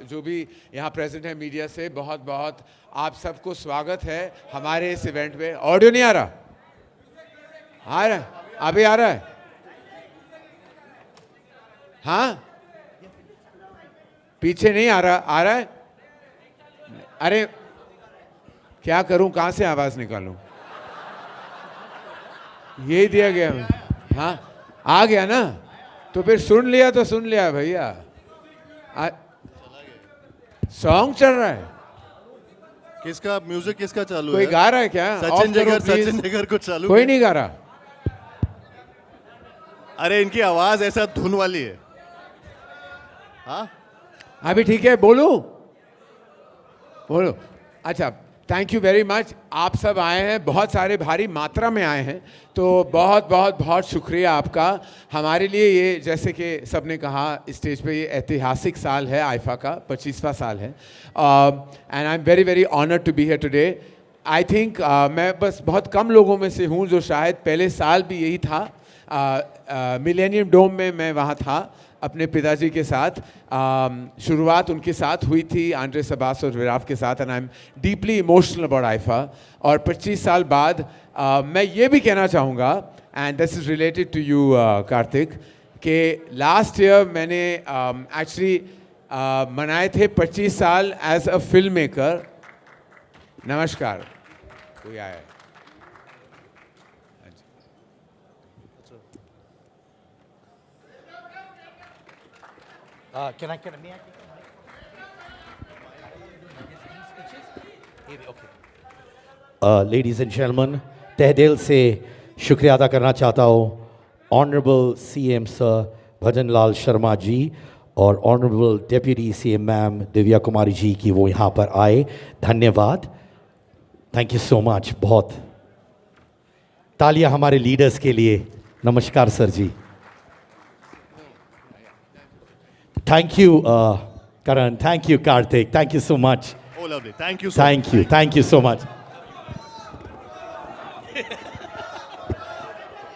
जो भी यहाँ प्रेजेंट है मीडिया से, बहुत बहुत आप सबको स्वागत है हमारे इस इवेंट में. ऑडियो नहीं आ रहा? आ रहा है? अभी आ रहा है? हाँ, पीछे नहीं आ रहा? आ रहा है? अरे क्या करूं, कहां से आवाज निकालूं? यही दिया गया. हाँ, आ गया ना? तो फिर सुन लिया तो सुन लिया भैया. सॉन्ग चल रहा है. किसका म्यूजिक किसका चालू कोई है? गा रहा है क्या? सचिन जिगर को चालू. कोई नहीं गा रहा. अरे इनकी आवाज ऐसा धुन वाली है. हाँ, अभी ठीक है. बोलो बोलो. अच्छा, थैंक यू वेरी मच. आप सब आए हैं, बहुत सारे भारी मात्रा में आए हैं, तो बहुत बहुत बहुत शुक्रिया आपका. हमारे लिए ये, जैसे कि सब ने कहा स्टेज पे, ये ऐतिहासिक साल है. आईफा का 25वां साल है. And I am very very honoured to be here today. I think मैं बस बहुत कम लोगों में से हूँ जो शायद पहले साल भी यही था. मिलेनियम डोम में मैं वहाँ था अपने पिताजी के साथ. शुरुआत उनके साथ हुई थी, आंद्रे सबास और विराफ के साथ. And I am deeply emotional about IIFA. और 25 साल बाद मैं ये भी कहना चाहूँगा, and this is related to you Kartik, कि लास्ट ईयर मैंने एक्चुअली मनाए थे 25 साल एज अ फिल्म मेकर. नमस्कार. कोई आया है? Can I ladies and gentlemen, तहे दिल से शुक्रिया अदा करना चाहता हूँ honourable CM sir Bhajan Lal Sharma ji और honourable deputy CM ma'am Divya Kumari ji की वो यहाँ पर आए. धन्यवाद. Thank you so much. बहुत तालियां हमारे लीडर्स के लिए. नमस्कार सर जी. Thank you, Karan. Thank you, Karthik. Thank you so much. Oh, lovely. Thank you so Thank you. Thank you so much.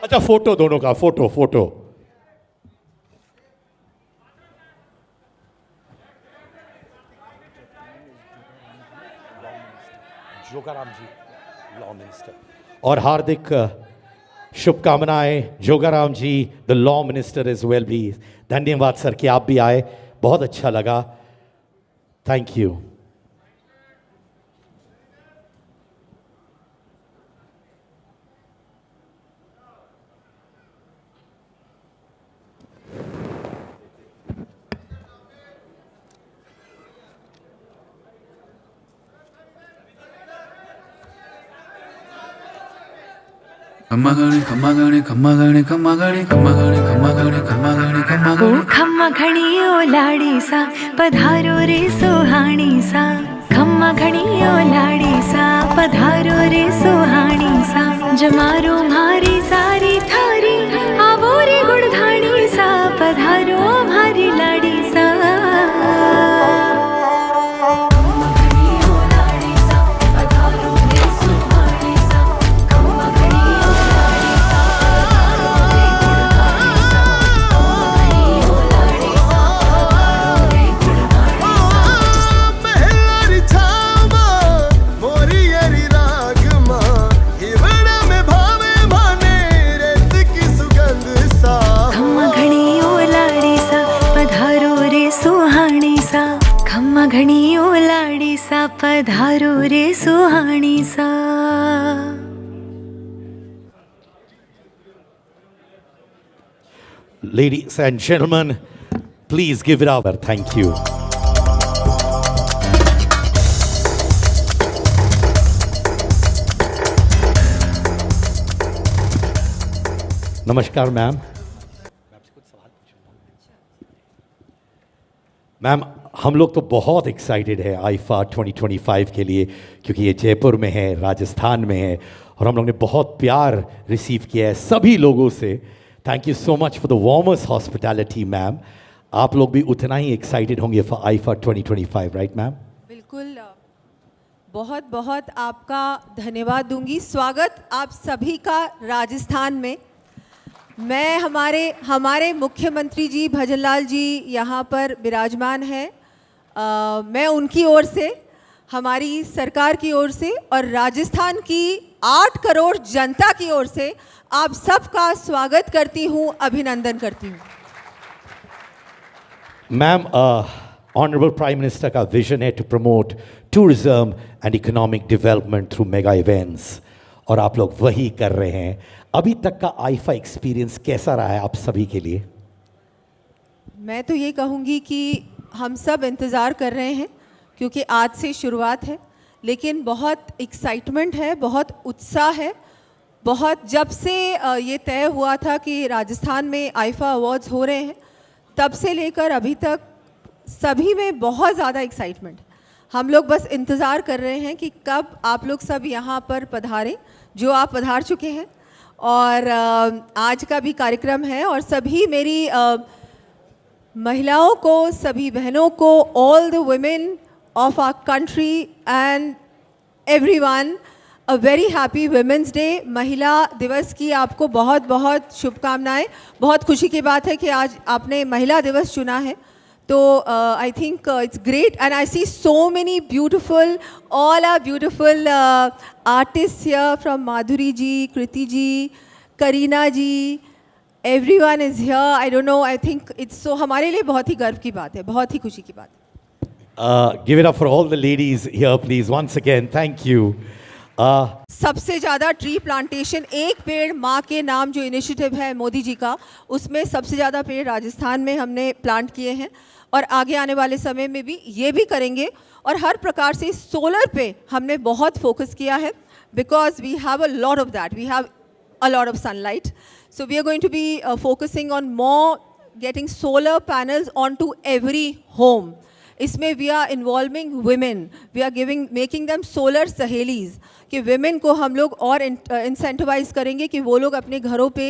अच्छा, फोटो दोनों का. Photo. Jogaram ji, law minister. और हार्दिक शुभकामनाएं Jogaram ji, the law minister is well be. धन्यवाद sir कि आप भी आए. बहुत अच्छा लगा. Thank you. खम्मा घणी ओ लाडी सा पधारो रे सुहाणी सा. खम्मा घणी ओ लाडी सा पधारो रे सुहाणी सा. मौज मारो मारी सारी थारी आवो रे गुड़धानी सा पधारो मारी लाड़ी सा घणी ओ लाड़ी सा पधारो रे सुहानी सा. Ladies and gentlemen, please give it up. Thank you. नमस्कार मैम. मैम, हम लोग तो बहुत एक्साइटेड है आईफा 2025 के लिए, क्योंकि ये जयपुर में है, राजस्थान में है, और हम लोग ने बहुत प्यार रिसीव किया है सभी लोगों से. Thank you so much for the warmest hospitality ma'am. आप लोग भी उतना ही एक्साइटेड होंगे फॉर आईफा 2025, राइट मैम? बिल्कुल. बहुत बहुत आपका धन्यवाद दूंगी. स्वागत आप सभी का राजस्थान में. मैं हमारे मुख्यमंत्री जी भजनलाल जी यहाँ पर विराजमान हैं. मैं उनकी ओर से, हमारी सरकार की ओर से और राजस्थान की 8 करोड़ जनता की ओर से आप सबका स्वागत करती हूँ, अभिनंदन करती हूँ. मैम, ऑनरेबल प्राइम मिनिस्टर का विजन है to promote tourism and economic development through mega events, और आप लोग वही कर रहे हैं. अभी तक का आईफा एक्सपीरियंस कैसा रहा है आप सभी के लिए? मैं तो ये कहूँगी कि हम सब इंतज़ार कर रहे हैं, क्योंकि आज से शुरुआत है, लेकिन बहुत एक्साइटमेंट है, बहुत उत्साह है. बहुत जब से ये तय हुआ था कि राजस्थान में आईफा अवार्ड्स हो रहे हैं, तब से लेकर अभी तक सभी में बहुत ज़्यादा एक्साइटमेंट. हम लोग बस इंतज़ार कर रहे हैं कि कब आप लोग सब यहाँ पर पधारें, जो आप पधार चुके हैं. और आज का भी कार्यक्रम है, और सभी मेरी महिलाओं को, सभी बहनों को, all the women of our country and everyone, a very happy women's day. महिला दिवस की आपको बहुत बहुत शुभकामनाएं. बहुत खुशी की बात है कि आज आपने महिला दिवस चुना है. तो I think it's great, and I see so many beautiful, all are beautiful artist here, from Madhuri ji, Kriti ji, Kareena ji, everyone is here. I don't know, I think it's so, हमारे लिए बहुत ही गर्व की बात है, बहुत ही खुशी की बात है. Give it up for all the ladies here, please. Once again, thank you. सबसे ज़्यादा ट्री प्लांटेशन, एक पेड़ माँ के नाम जो इनिशिएटिव है मोदी जी का, उसमें सबसे ज़्यादा पेड़ राजस्थान में हमने प्लांट किए हैं, और आगे आने वाले समय में भी ये भी करेंगे. और हर प्रकार से सोलर पे हमने बहुत फोकस किया है, because we have a lot of that, we have a lot of sunlight. So we are going to be focusing on more getting solar panels onto every home. इसमें we are involving women. We are making them solar सहेलीज, कि women को हम लोग और incentivize करेंगे कि वो लोग अपने घरों पे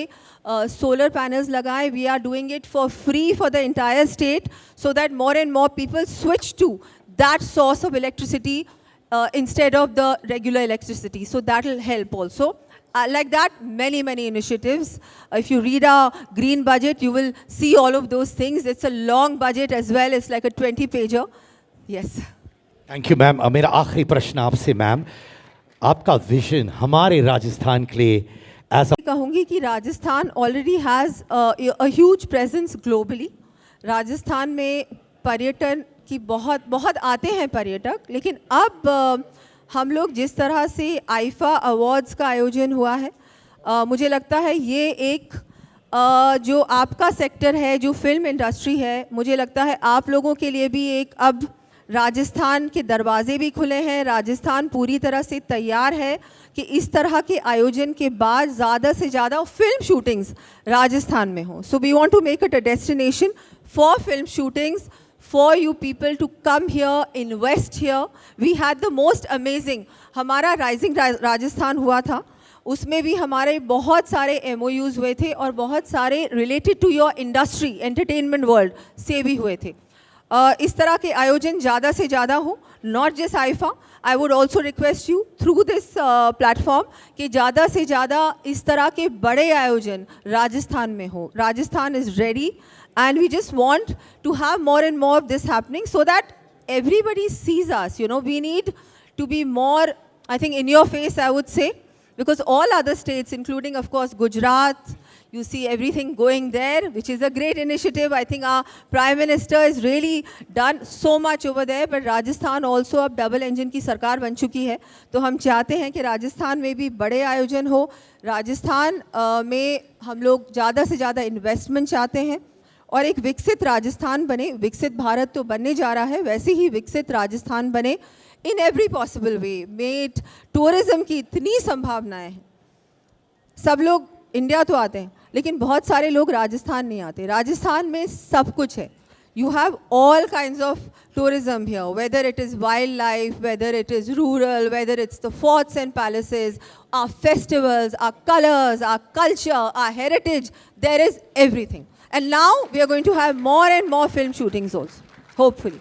solar panels लगाएं. We are doing it for free for the entire state, so that more and more people switch to that source of electricity instead of the regular electricity. So that will help also. Like that, many initiatives. If you read our green budget, you will see all of those things. It's a long budget as well. It's like a 20-pager. Yes. Thank you, ma'am. मेरा आखिरी प्रश्न आपसे ma'am, आपका vision हमारे राजस्थान के लिए ऐसा. कहूँगी कि Rajasthan already has a huge presence globally. Rajasthan में पर्यटन की बहुत आते हैं पर्यटक, लेकिन अब हम लोग जिस तरह से आईफा अवार्ड्स का आयोजन हुआ है, मुझे लगता है ये एक जो आपका सेक्टर है, जो फिल्म इंडस्ट्री है, मुझे लगता है आप लोगों के लिए भी एक, अब राजस्थान के दरवाजे भी खुले हैं. राजस्थान पूरी तरह से तैयार है कि इस तरह के आयोजन के बाद ज़्यादा से ज़्यादा फिल्म शूटिंग्स राजस्थान में हो. So we want to make it a destination for film shootings, for you people to come here, invest here. We had the most amazing, हमारा राइजिंग राजस्थान हुआ था, उसमें भी हमारे बहुत सारे MOUs हुए थे और बहुत सारे related to your industry entertainment world से भी हुए थे। इस तरह के आयोजन ज़्यादा से ज़्यादा हो, not just IIFA, I would also request you through this platform कि ज़्यादा से ज़्यादा इस तरह के बड़े आयोजन राजस्थान में हो। Rajasthan is ready and we just want to have more and more of this happening so that everybody sees us. You know, we need to be more, I think, in your face, I would say, because all other states, including, of course, Gujarat, you see everything going there, which is a great initiative. I think our Prime Minister has really done so much over there, but Rajasthan also अब double engine की सरकार बन चुकी है, तो हम चाहते हैं कि राजस्थान में भी बड़े आयोजन हो। राजस्थान में हम लोग ज़्यादा से ज़्यादा इन्वेस्टमेंट चाहते हैं और एक विकसित राजस्थान बने। विकसित भारत तो बनने जा रहा है, वैसे ही विकसित राजस्थान बने इन एवरी पॉसिबल वे। मेट टूरिज़्म की इतनी संभावनाएं हैं, सब लोग इंडिया तो आते हैं लेकिन बहुत सारे लोग राजस्थान नहीं आते। राजस्थान में सब कुछ है, you have all kinds of tourism here, whether it is wildlife, whether it is rural, whether it's the forts and palaces, our festivals, our colors, our culture, our heritage, there is everything. And now we are going to have more and more film shootings also, hopefully.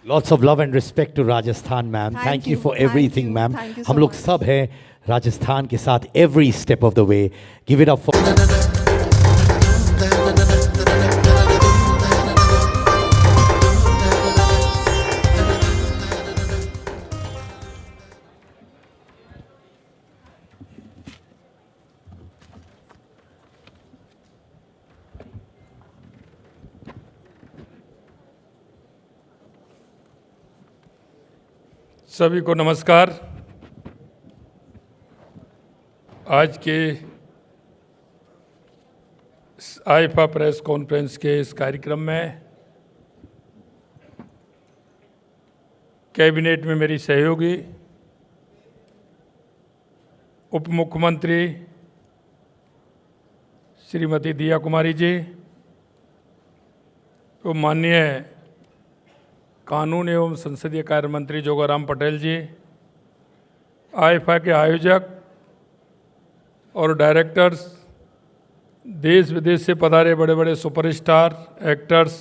Lots of love and respect to Rajasthan, ma'am. Thank you for everything, ma'am. Thank you so हम लोग much. सब हैं राजस्थान के साथ every step of the way. Give it up for. सभी को नमस्कार। आज के आईफा प्रेस कॉन्फ्रेंस के इस कार्यक्रम में कैबिनेट में मेरी सहयोगी उप मुख्यमंत्री श्रीमती दिया कुमारी जी, तो माननीय कानून एवं संसदीय कार्य मंत्री जोगाराम पटेल जी, आईफा के आयोजक और डायरेक्टर्स, देश विदेश से पधारे बड़े बड़े superstar, actors,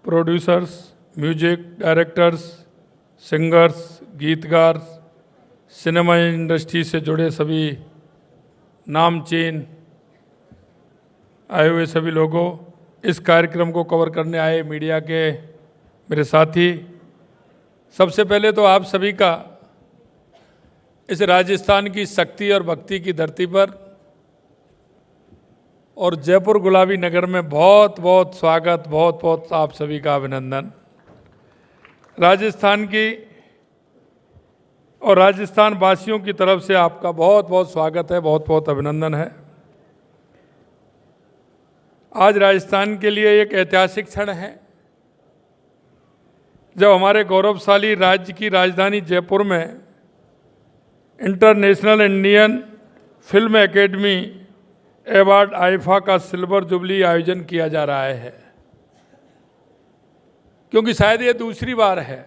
producers, music directors, singers, गीतकार, सिनेमा इंडस्ट्री से जुड़े सभी नामचीन आए हुए सभी लोगों, इस कार्यक्रम को कवर करने आए मीडिया के मेरे साथी, सबसे पहले तो आप सभी का इस राजस्थान की शक्ति और भक्ति की धरती पर और जयपुर गुलाबी नगर में बहुत बहुत स्वागत, बहुत बहुत आप सभी का अभिनंदन। राजस्थान की और राजस्थान वासियों की तरफ से आपका बहुत बहुत स्वागत है, बहुत बहुत अभिनंदन है। आज राजस्थान के लिए एक ऐतिहासिक क्षण है जब हमारे गौरवशाली राज्य की राजधानी जयपुर में international Indian film academy award IIFA का सिल्वर जुबली आयोजन किया जा रहा है, क्योंकि शायद ये दूसरी बार है।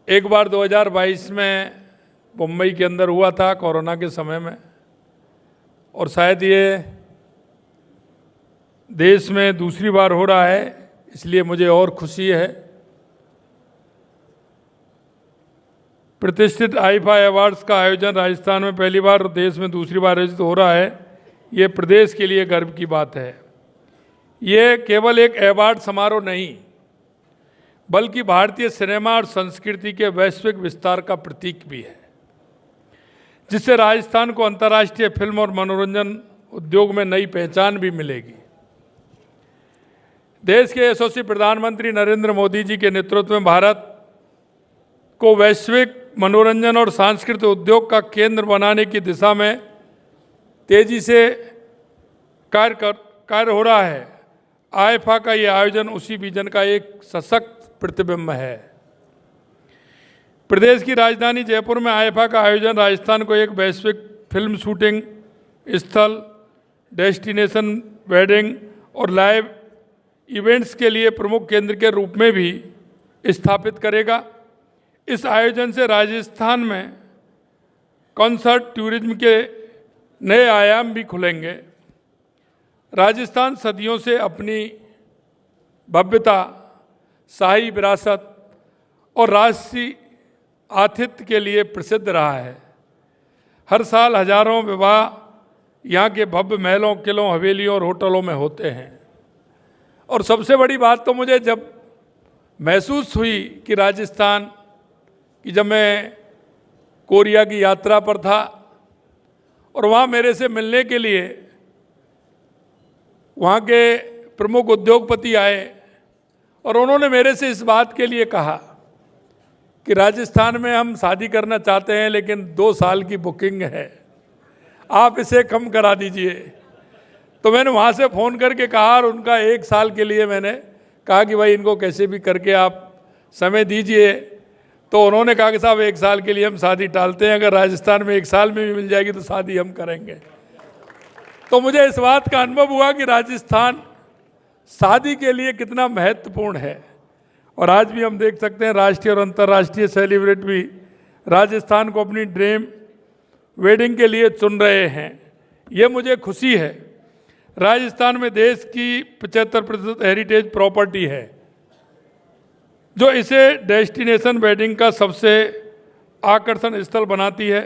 एक बार 2022 में मुंबई के अंदर हुआ था कोरोना के समय में, और शायद ये देश में दूसरी बार हो रहा है, इसलिए मुझे और खुशी है। प्रतिष्ठित आईफा अवार्ड्स का आयोजन राजस्थान में पहली बार और देश में दूसरी बार आयोजित हो रहा है, ये प्रदेश के लिए गर्व की बात है। ये केवल एक अवार्ड समारोह नहीं, बल्कि भारतीय सिनेमा और संस्कृति के वैश्विक विस्तार का प्रतीक भी है, जिससे राजस्थान को अंतर्राष्ट्रीय फिल्म और मनोरंजन उद्योग में नई पहचान भी मिलेगी। देश के यशस्वी प्रधानमंत्री नरेंद्र मोदी जी के नेतृत्व में भारत को वैश्विक मनोरंजन और सांस्कृतिक उद्योग का केंद्र बनाने की दिशा में तेजी से कार्य हो रहा है। आईफा का ये आयोजन उसी विजन का एक सशक्त प्रतिबिंब है। प्रदेश की राजधानी जयपुर में आईफा का आयोजन राजस्थान को एक वैश्विक फिल्म शूटिंग स्थल, डेस्टिनेशन वेडिंग और लाइव इवेंट्स के लिए प्रमुख केंद्र के रूप में भी स्थापित करेगा। इस आयोजन से राजस्थान में कॉन्सर्ट टूरिज्म के नए आयाम भी खुलेंगे। राजस्थान सदियों से अपनी भव्यता, शाही विरासत और राष्ट्रीय आतिथ्य के लिए प्रसिद्ध रहा है। हर साल हजारों विवाह यहाँ के भव्य महलों, किलों, हवेलियों और होटलों में होते हैं। और सबसे बड़ी बात तो मुझे जब महसूस हुई कि राजस्थान कि जब मैं कोरिया की यात्रा पर था और वहाँ मेरे से मिलने के लिए वहाँ के प्रमुख उद्योगपति आए और उन्होंने मेरे से इस बात के लिए कहा कि राजस्थान में हम शादी करना चाहते हैं लेकिन 2 साल की बुकिंग है, आप इसे कम करा दीजिए। तो मैंने वहाँ से फ़ोन करके कहा और उनका 1 साल के लिए मैंने कहा कि भाई इनको कैसे भी करके आप समय दीजिए। तो उन्होंने कहा कि साहब 1 साल के लिए हम शादी टालते हैं, अगर राजस्थान में 1 साल में भी मिल जाएगी तो शादी हम करेंगे। तो मुझे इस बात का अनुभव हुआ कि राजस्थान शादी के लिए कितना महत्वपूर्ण है। और आज भी हम देख सकते हैं राष्ट्रीय और अंतर्राष्ट्रीय सेलिब्रिटी भी राजस्थान को अपनी ड्रीम वेडिंग के लिए चुन रहे हैं। ये मुझे खुशी है। राजस्थान में देश की 75% हेरिटेज प्रॉपर्टी है जो इसे डेस्टिनेशन वेडिंग का सबसे आकर्षण स्थल बनाती है।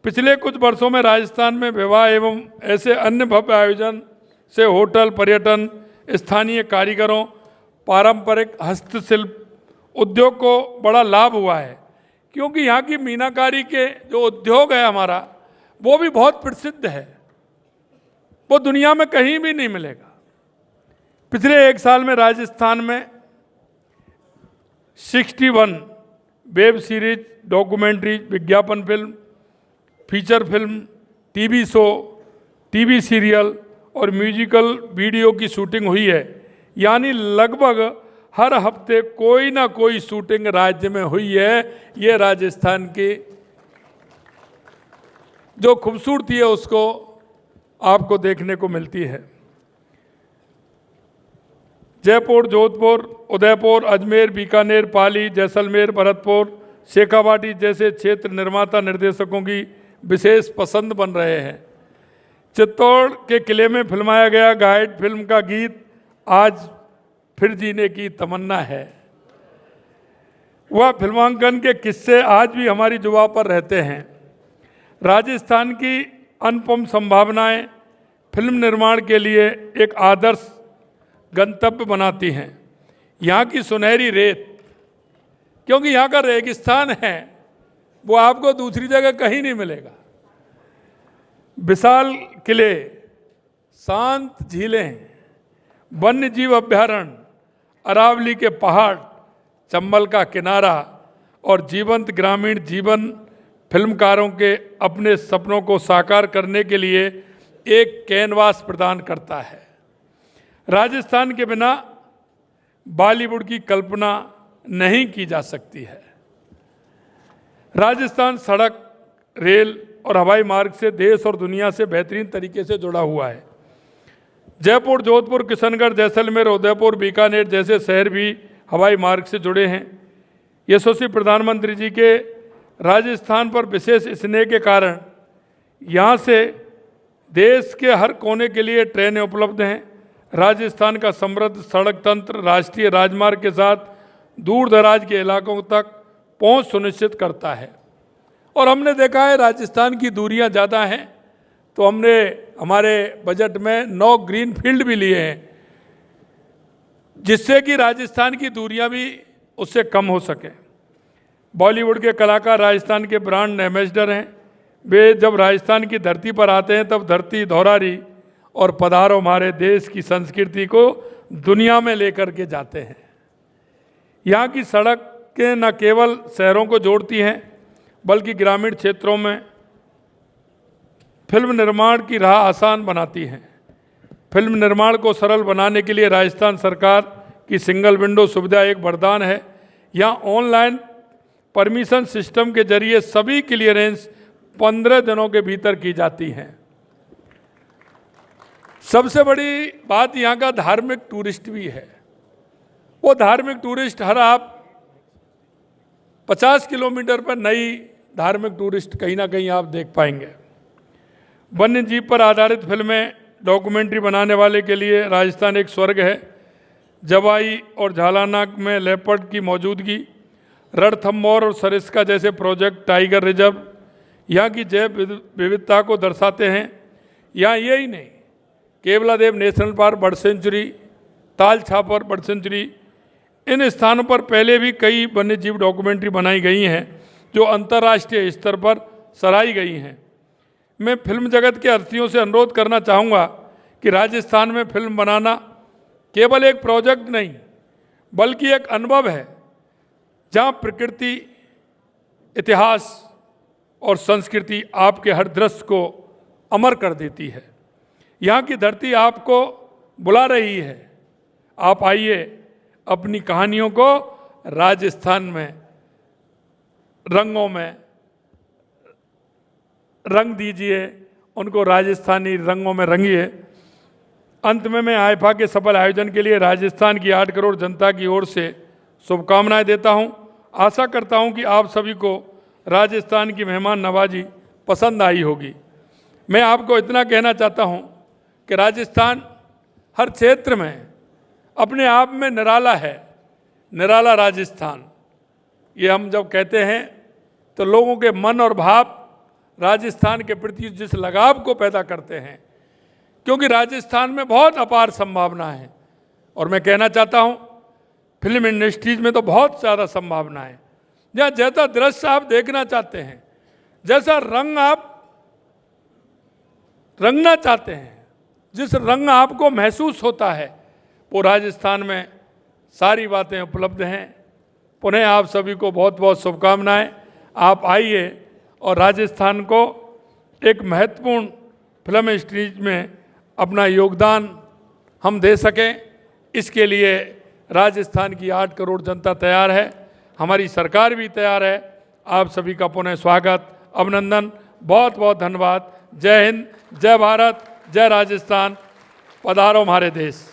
पिछले कुछ वर्षों में राजस्थान में विवाह एवं ऐसे अन्य भव्य आयोजन से होटल, पर्यटन, स्थानीय कारीगरों, पारंपरिक हस्तशिल्प उद्योग को बड़ा लाभ हुआ है, क्योंकि यहाँ की मीनाकारी के जो उद्योग है हमारा, वो भी बहुत प्रसिद्ध है, वो दुनिया में कहीं भी नहीं मिलेगा। पिछले 1 साल में राजस्थान में 61 वेब सीरीज, डॉक्यूमेंट्री, विज्ञापन film, feature film, TV show, TV serial और म्यूजिकल वीडियो की शूटिंग हुई है। यानी लगभग हर हफ्ते कोई ना कोई शूटिंग राज्य में हुई है। ये राजस्थान की जो खूबसूरती है उसको आपको देखने को मिलती है। जयपुर, जोधपुर, उदयपुर, अजमेर, बीकानेर, पाली, जैसलमेर, भरतपुर, शेखावाटी जैसे क्षेत्र निर्माता निर्देशकों की विशेष पसंद बन रहे हैं। चित्तौड़ के किले में फिल्माया गया गाइड फिल्म का गीत आज फिर जीने की तमन्ना है। वह फिल्मांकन के किस्से आज भी हमारी जुबां पर रहते हैं। राजस्थान की अनुपम संभावनाएं फिल्म निर्माण के लिए एक आदर्श गंतव्य बनाती हैं। यहाँ की सुनहरी रेत, क्योंकि यहाँ का रेगिस्तान है, वो आपको दूसरी जगह कहीं नहीं मिलेगा। विशाल किले, शांत झीलें, वन्य जीव अभ्यारण्य, अरावली के पहाड़, चंबल का किनारा और जीवंत ग्रामीण जीवन फिल्मकारों के अपने सपनों को साकार करने के लिए एक कैनवास प्रदान करता है। राजस्थान के बिना बॉलीवुड की कल्पना नहीं की जा सकती है। राजस्थान सड़क, रेल और हवाई मार्ग से देश और दुनिया से बेहतरीन तरीके से जुड़ा हुआ है। जयपुर, जोधपुर, किशनगढ़, जैसलमेर, उदयपुर, बीकानेर जैसे शहर भी हवाई मार्ग से जुड़े हैं। यशस्वी प्रधानमंत्री जी के राजस्थान पर विशेष स्नेह के कारण यहाँ से देश के हर कोने के लिए ट्रेनें उपलब्ध हैं। राजस्थान का समृद्ध सड़क तंत्र राष्ट्रीय राजमार्ग के साथ दूर दराज के इलाकों तक पहुँच सुनिश्चित करता है। और हमने देखा है राजस्थान की दूरियां ज़्यादा हैं, तो हमने हमारे बजट में 9 ग्रीन फील्ड भी लिए हैं, जिससे कि राजस्थान की दूरियां भी उससे कम हो सके। बॉलीवुड के कलाकार राजस्थान के ब्रांड एम्बेसडर हैं। वे जब राजस्थान की धरती पर आते हैं तब धरती धौरारी और पधारो हमारे देश की संस्कृति को दुनिया में लेकर के जाते हैं। यहाँ की सड़कें न केवल शहरों को जोड़ती हैं बल्कि ग्रामीण क्षेत्रों में फिल्म निर्माण की राह आसान बनाती हैं। फिल्म निर्माण को सरल बनाने के लिए राजस्थान सरकार की सिंगल विंडो सुविधा एक वरदान है। यहाँ ऑनलाइन परमिशन सिस्टम के जरिए सभी क्लियरेंस 15 दिनों के भीतर की जाती हैं। सबसे बड़ी बात यहाँ का धार्मिक टूरिस्ट भी है। वो धार्मिक टूरिस्ट हर आप 50 किलोमीटर पर नई धार्मिक टूरिस्ट कहीं ना कहीं आप देख पाएंगे। वन्य जीव पर आधारित फिल्में, डॉक्यूमेंट्री बनाने वाले के लिए राजस्थान एक स्वर्ग है। जवाई और झालानाक में लेपर्ड की मौजूदगी, रणथंभौर और सरिस्का जैसे प्रोजेक्ट टाइगर रिजर्व यहाँ की जैव विविधता को दर्शाते हैं। यहाँ यही नहीं, Keoladeo national park bird sanctuary, Tal Chhapar bird sanctuary, इन स्थानों पर पहले भी कई वन्यजीव डॉक्यूमेंट्री बनाई गई हैं जो अंतर्राष्ट्रीय स्तर पर सराही गई हैं। मैं फिल्म जगत के हस्तियों से अनुरोध करना चाहूँगा कि राजस्थान में फिल्म बनाना केवल एक प्रोजेक्ट नहीं बल्कि एक अनुभव है, जहाँ प्रकृति, इतिहास और संस्कृति आपके हर दृश्य को अमर कर देती है। यहाँ की धरती आपको बुला रही है। आप आइए, अपनी कहानियों को राजस्थान में रंगों में रंग दीजिए, उनको राजस्थानी रंगों में रंगिए। अंत में मैं आईफा के सफल आयोजन के लिए राजस्थान की 8 करोड़ जनता की ओर से शुभकामनाएं देता हूं। आशा करता हूं कि आप सभी को राजस्थान की मेहमान नवाजी पसंद आई होगी। मैं आपको इतना कहना चाहता हूं कि राजस्थान हर क्षेत्र में अपने आप में निराला है, निराला राजस्थान। ये हम जब कहते हैं तो लोगों के मन और भाव राजस्थान के प्रति जिस लगाव को पैदा करते हैं, क्योंकि राजस्थान में बहुत अपार संभावना है। और मैं कहना चाहता हूं, फिल्म इंडस्ट्रीज में तो बहुत ज़्यादा संभावना है। जहाँ जैसा दृश्य आप देखना चाहते हैं, जैसा रंग आप रंगना चाहते हैं, जिस रंग आपको महसूस होता है, वो राजस्थान में सारी बातें उपलब्ध हैं। पुनः आप सभी को बहुत बहुत शुभकामनाएं। आप आइए और राजस्थान को एक महत्वपूर्ण फिल्म इंडस्ट्रीज में अपना योगदान हम दे सकें, इसके लिए राजस्थान की 8 करोड़ जनता तैयार है, हमारी सरकार भी तैयार है। आप सभी का पुनः स्वागत, अभिनंदन, बहुत बहुत धन्यवाद। जय हिंद, जय भारत, जय राजस्थान। पधारो हमारे देश।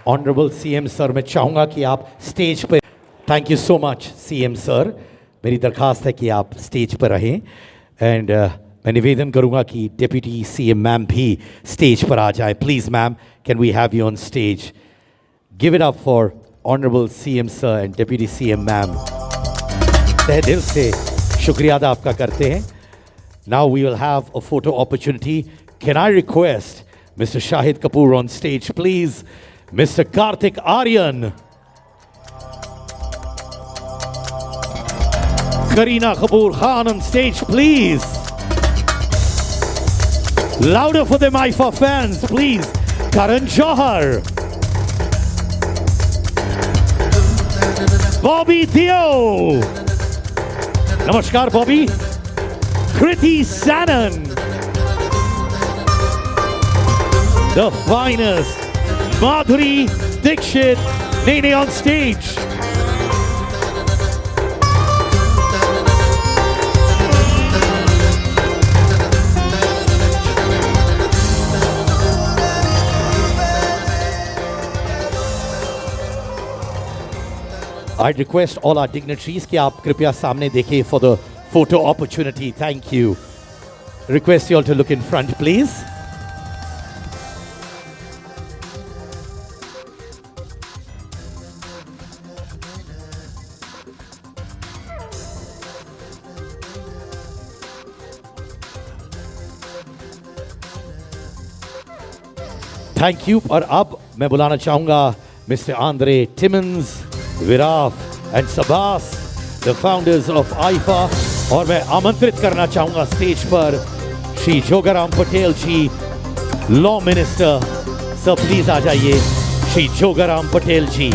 ऑनरेबल सीएम सर, मैं चाहूँगा कि आप स्टेज पर, thank you so much CM sir, मेरी दरख्वास्त है कि आप स्टेज पर रहें। एंड मैं निवेदन करूँगा कि डिप्टी सीएम मैम भी स्टेज पर आ जाए। Please ma'am, can we have you on stage? Give it up for honourable CM sir and deputy CM ma'am. तहे दिल से शुक्रिया अदा आपका करते हैं। Now we will have a photo opportunity. Can I request Mr. Shahid Kapoor on stage, please. Mr. Karthik Aryan. Kareena Kapoor Khan on stage, please. Louder for them, IFA fans, please. Karan Johar. Bobby Theo. Namaskar, Bobby. Kriti Sanan. The finest, Madhuri Dixit, Nene on stage. I'd request all our dignitaries कि आप कृपया सामने देखें for the photo opportunity. Thank you. Request you all to look in front, please. Thank you. और अब मैं बुलाना चाहूँगा mister Andre Timmins, Viraf and Sabbas, the founders of IIFA. और मैं आमंत्रित करना चाहूँगा स्टेज पर Shri Jogaram Patel ji, law minister. Sir please आ जाइए, Shri Jogaram Patel ji.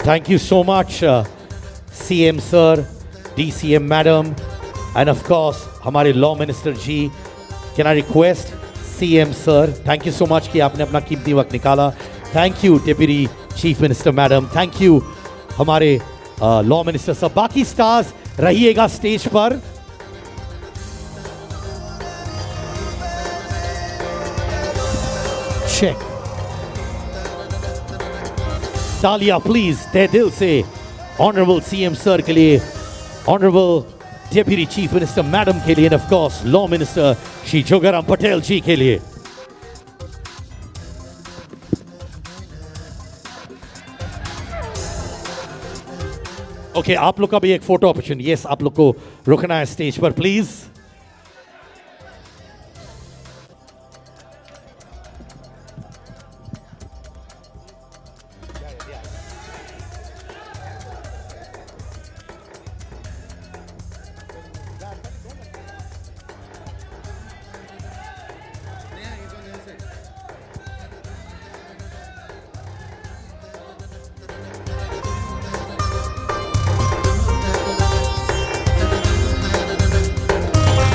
Thank you so much, CM sir, DCM madam, and of course हमारे law minister ji. Can I request CM sir? Thank you so much कि आपने अपना कीमती वक्त निकाला. Thank you Deputy Chief Minister Madam. Thank you हमारे Law Minister सब. बाकी stars रहिएगा स्टेज पर. Check. तालियां प्लीज तहे दिल से ऑनरेबल सीएम सर के लिए, honourable deputy chief minister madam के लिए, and of course law minister Shri Jogaram Patel ji के लिए. ओके, आप लोग का भी एक फोटो ऑप्शन. यस, आप लोग को रुकना है स्टेज पर please.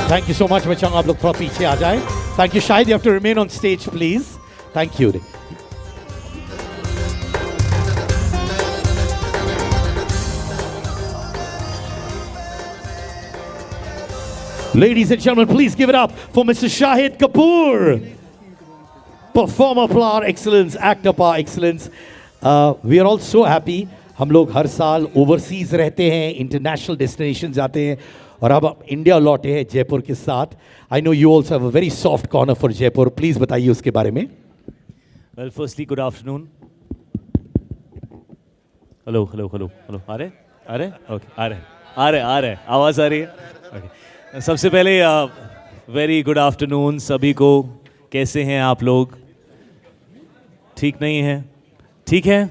Thank you so much. मैं चाहूँगा आप लोग थोड़ा पीछे आ जाएं. Thank you. Shahid, you have to remain on stage, please. Thank you. Ladies and gentlemen, please give it up for Mr. Shahid Kapoor. Performer par excellence, actor par excellence. We are all so happy. हम लोग हर साल overseas रहते हैं, international destination जाते हैं, और अब आप इंडिया लौटे हैं जयपुर के साथ. I know you also have a very soft corner for Jaipur. Please बताइए उसके बारे में. Well, firstly good afternoon. Hello hello hello hello. आ रहे ओके, आ रहे आवाज़ आ रही है. ओके, सबसे पहले वेरी गुड आफ्टरनून सभी को. कैसे हैं आप लोग? ठीक नहीं है? ठीक है,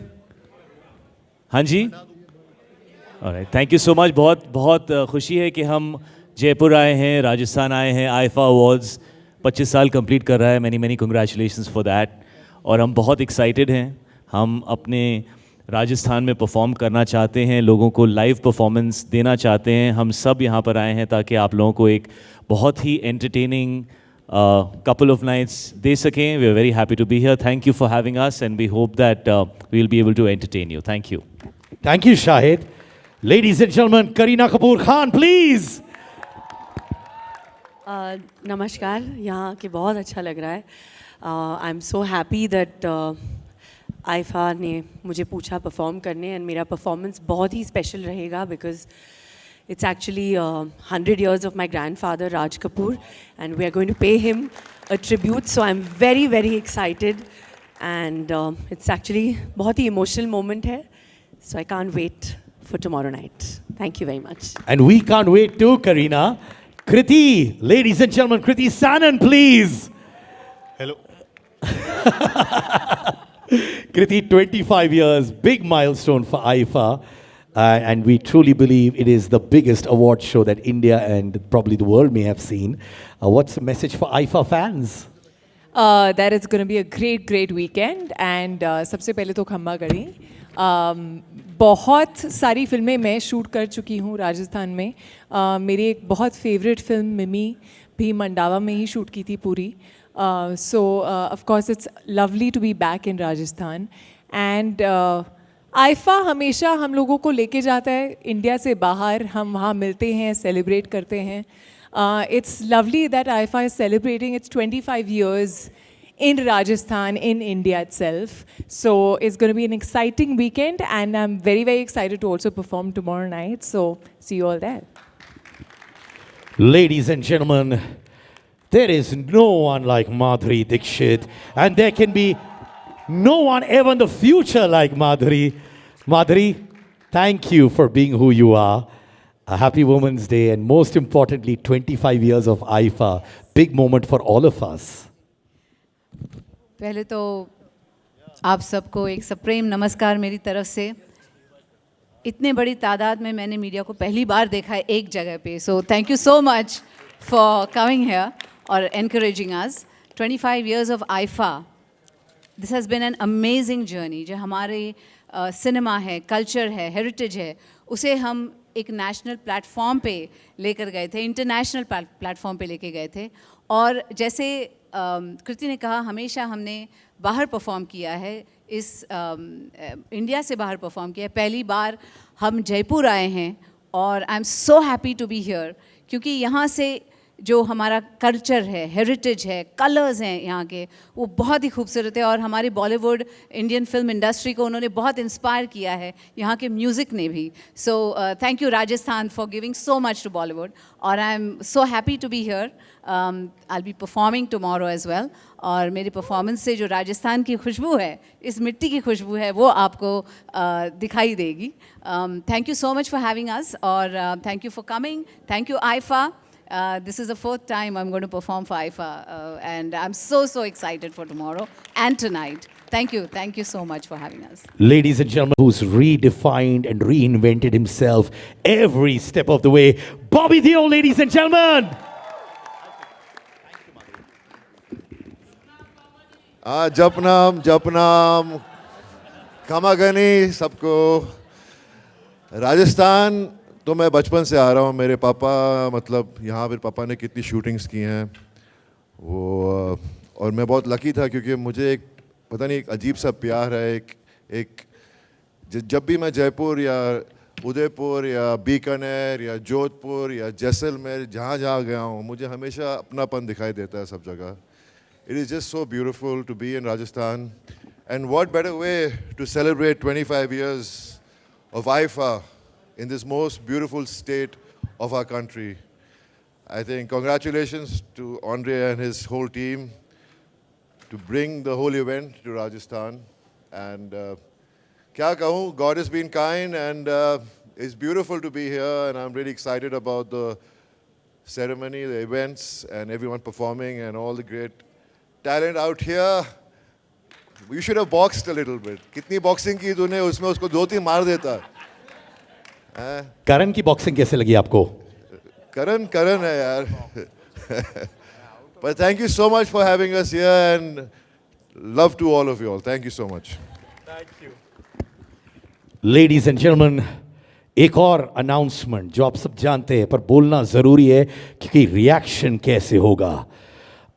हाँ जी. Alright, thank you so much. बहुत खुशी है कि हम जयपुर आए हैं, राजस्थान आए हैं. आईफा अवार्ड्स 25 साल कंप्लीट कर रहा है. Many congratulations for that. और हम बहुत एक्साइटेड हैं. हम अपने राजस्थान में परफॉर्म करना चाहते हैं, लोगों को लाइव परफॉर्मेंस देना चाहते हैं. हम सब यहाँ पर आए हैं ताकि आप लोगों को एक बहुत ही एंटरटेनिंग couple of nights दे सकें. We are very happy to be here. Thank you for having us, and we hope that we will be able to entertain you. Thank you. Thank you, Shahid. Ladies and gentlemen, Kareena Kapoor Khan, please. नमस्कार. यहाँ के बहुत अच्छा लग रहा है. आई am so happy that IIFA ने मुझे पूछा परफॉर्म करने, एंड मेरा परफॉर्मेंस बहुत ही स्पेशल रहेगा because it's actually 100 years of my grandfather Raj Kapoor, and we are going to pay him a tribute. So I'm very, very excited, and it's actually बहुत ही emotional moment है. So I can't wait for tomorrow night. Thank you very much. And we can't wait too, Kareena. Kriti, ladies and gentlemen, Kriti Sanan, please. Hello. Kriti, 25 years, big milestone for AIFA. And we truly believe it is the biggest award show that India and probably the world may have seen. What's the message for AIFA fans? That it's going to be a great weekend. And सबसे पहले तो खम्मा करी. बहुत सारी फिल्में मैं shoot कर चुकी हूँ राजस्थान में. मेरी एक बहुत फेवरेट फिल्म मिमी भी मंडावा में ही शूट की थी पूरी. So of course it's lovely to be back in Rajasthan. And IIFA हमेशा हम लोगों को लेके जाता है इंडिया से बाहर. हम वहाँ मिलते हैं, सेलिब्रेट करते हैं. It's lovely that IIFA is celebrating it's 25 years in Rajasthan, in India itself. So it's going to be an exciting weekend, and I'm very, very excited to also perform tomorrow night. So see you all there. Ladies and gentlemen, there is no one like Madhuri Dixit, and there can be no one ever in the future like Madhuri. Madhuri, thank you for being who you are. A happy Women's Day, and most importantly, 25 years of AIFA. Big moment for all of us. पहले तो आप सबको एक सप्रेम नमस्कार मेरी तरफ से. इतने बड़ी तादाद में मैंने मीडिया को पहली बार देखा है एक जगह पे. So thank you so much for coming here और encouraging us. 25 years of AIFA. This has been an amazing journey. जो हमारे सिनेमा है, कल्चर है, हेरिटेज है, उसे हम एक नेशनल प्लेटफॉर्म पे लेकर गए थे, इंटरनेशनल प्लेटफॉर्म पे लेके गए थे. और जैसे कृति ने कहा, हमेशा हमने बाहर परफॉर्म किया है, इस इंडिया से बाहर परफॉर्म किया है। पहली बार हम जयपुर आए हैं और I am so happy to be here, क्योंकि यहाँ से जो हमारा कल्चर है, हेरिटेज है, कलर्स हैं यहाँ के, वो बहुत ही खूबसूरत है। और हमारी बॉलीवुड इंडियन फिल्म इंडस्ट्री को उन्होंने बहुत इंस्पायर किया है, यहाँ के म्यूज़िक ने भी। So thank you Rajasthan for giving so much to Bollywood, और I am so happy to be here. I be performing tomorrow as well, और मेरी परफॉर्मेंस से जो राजस्थान की खुशबू है, इस मिट्टी की खुशबू है, वो आपको दिखाई देगी। Thank you so much for having us, और thank you for coming. Thank you IIFA. This is the fourth time I'm going to perform for IFA, and I'm so excited for tomorrow and tonight. Thank you so much for having us. Ladies and gentlemen, who's redefined and reinvented himself every step of the way, Bobby Deol, ladies and gentlemen. जपनाम खमागनी सबको। राजस्थान तो मैं बचपन से आ रहा हूँ। मेरे पापा, मतलब यहाँ मेरे पापा ने कितनी शूटिंग्स की हैं वो, और मैं बहुत लकी था क्योंकि मुझे एक पता नहीं एक अजीब सा प्यार है। जब भी मैं जयपुर या उदयपुर या बीकानेर या जोधपुर या जैसलमेर जहाँ जहाँ गया हूँ, मुझे हमेशा अपनापन दिखाई देता है सब जगह। It is just so beautiful to be in Rajasthan, and what better way to celebrate 25 years of IFA in this most beautiful state of our country. I think congratulations to Andre and his whole team to bring the whole event to Rajasthan. And kya kahun, God has been kind, and it's beautiful to be here, and I'm really excited about the ceremony, the events, and everyone performing, and all the great talent out here. You should have boxed a little bit. Kitni boxing की तूने, उसमें उसको 2-3 मार देता। करण की boxing कैसे लगी आपको? करण है यार। But thank you so much for having us here, and love to all of you all. Thank you so much. Thank you. Ladies and gentlemen, एक और अनाउंसमेंट जो आप सब जानते हैं पर बोलना जरूरी है क्योंकि रिएक्शन कैसे होगा।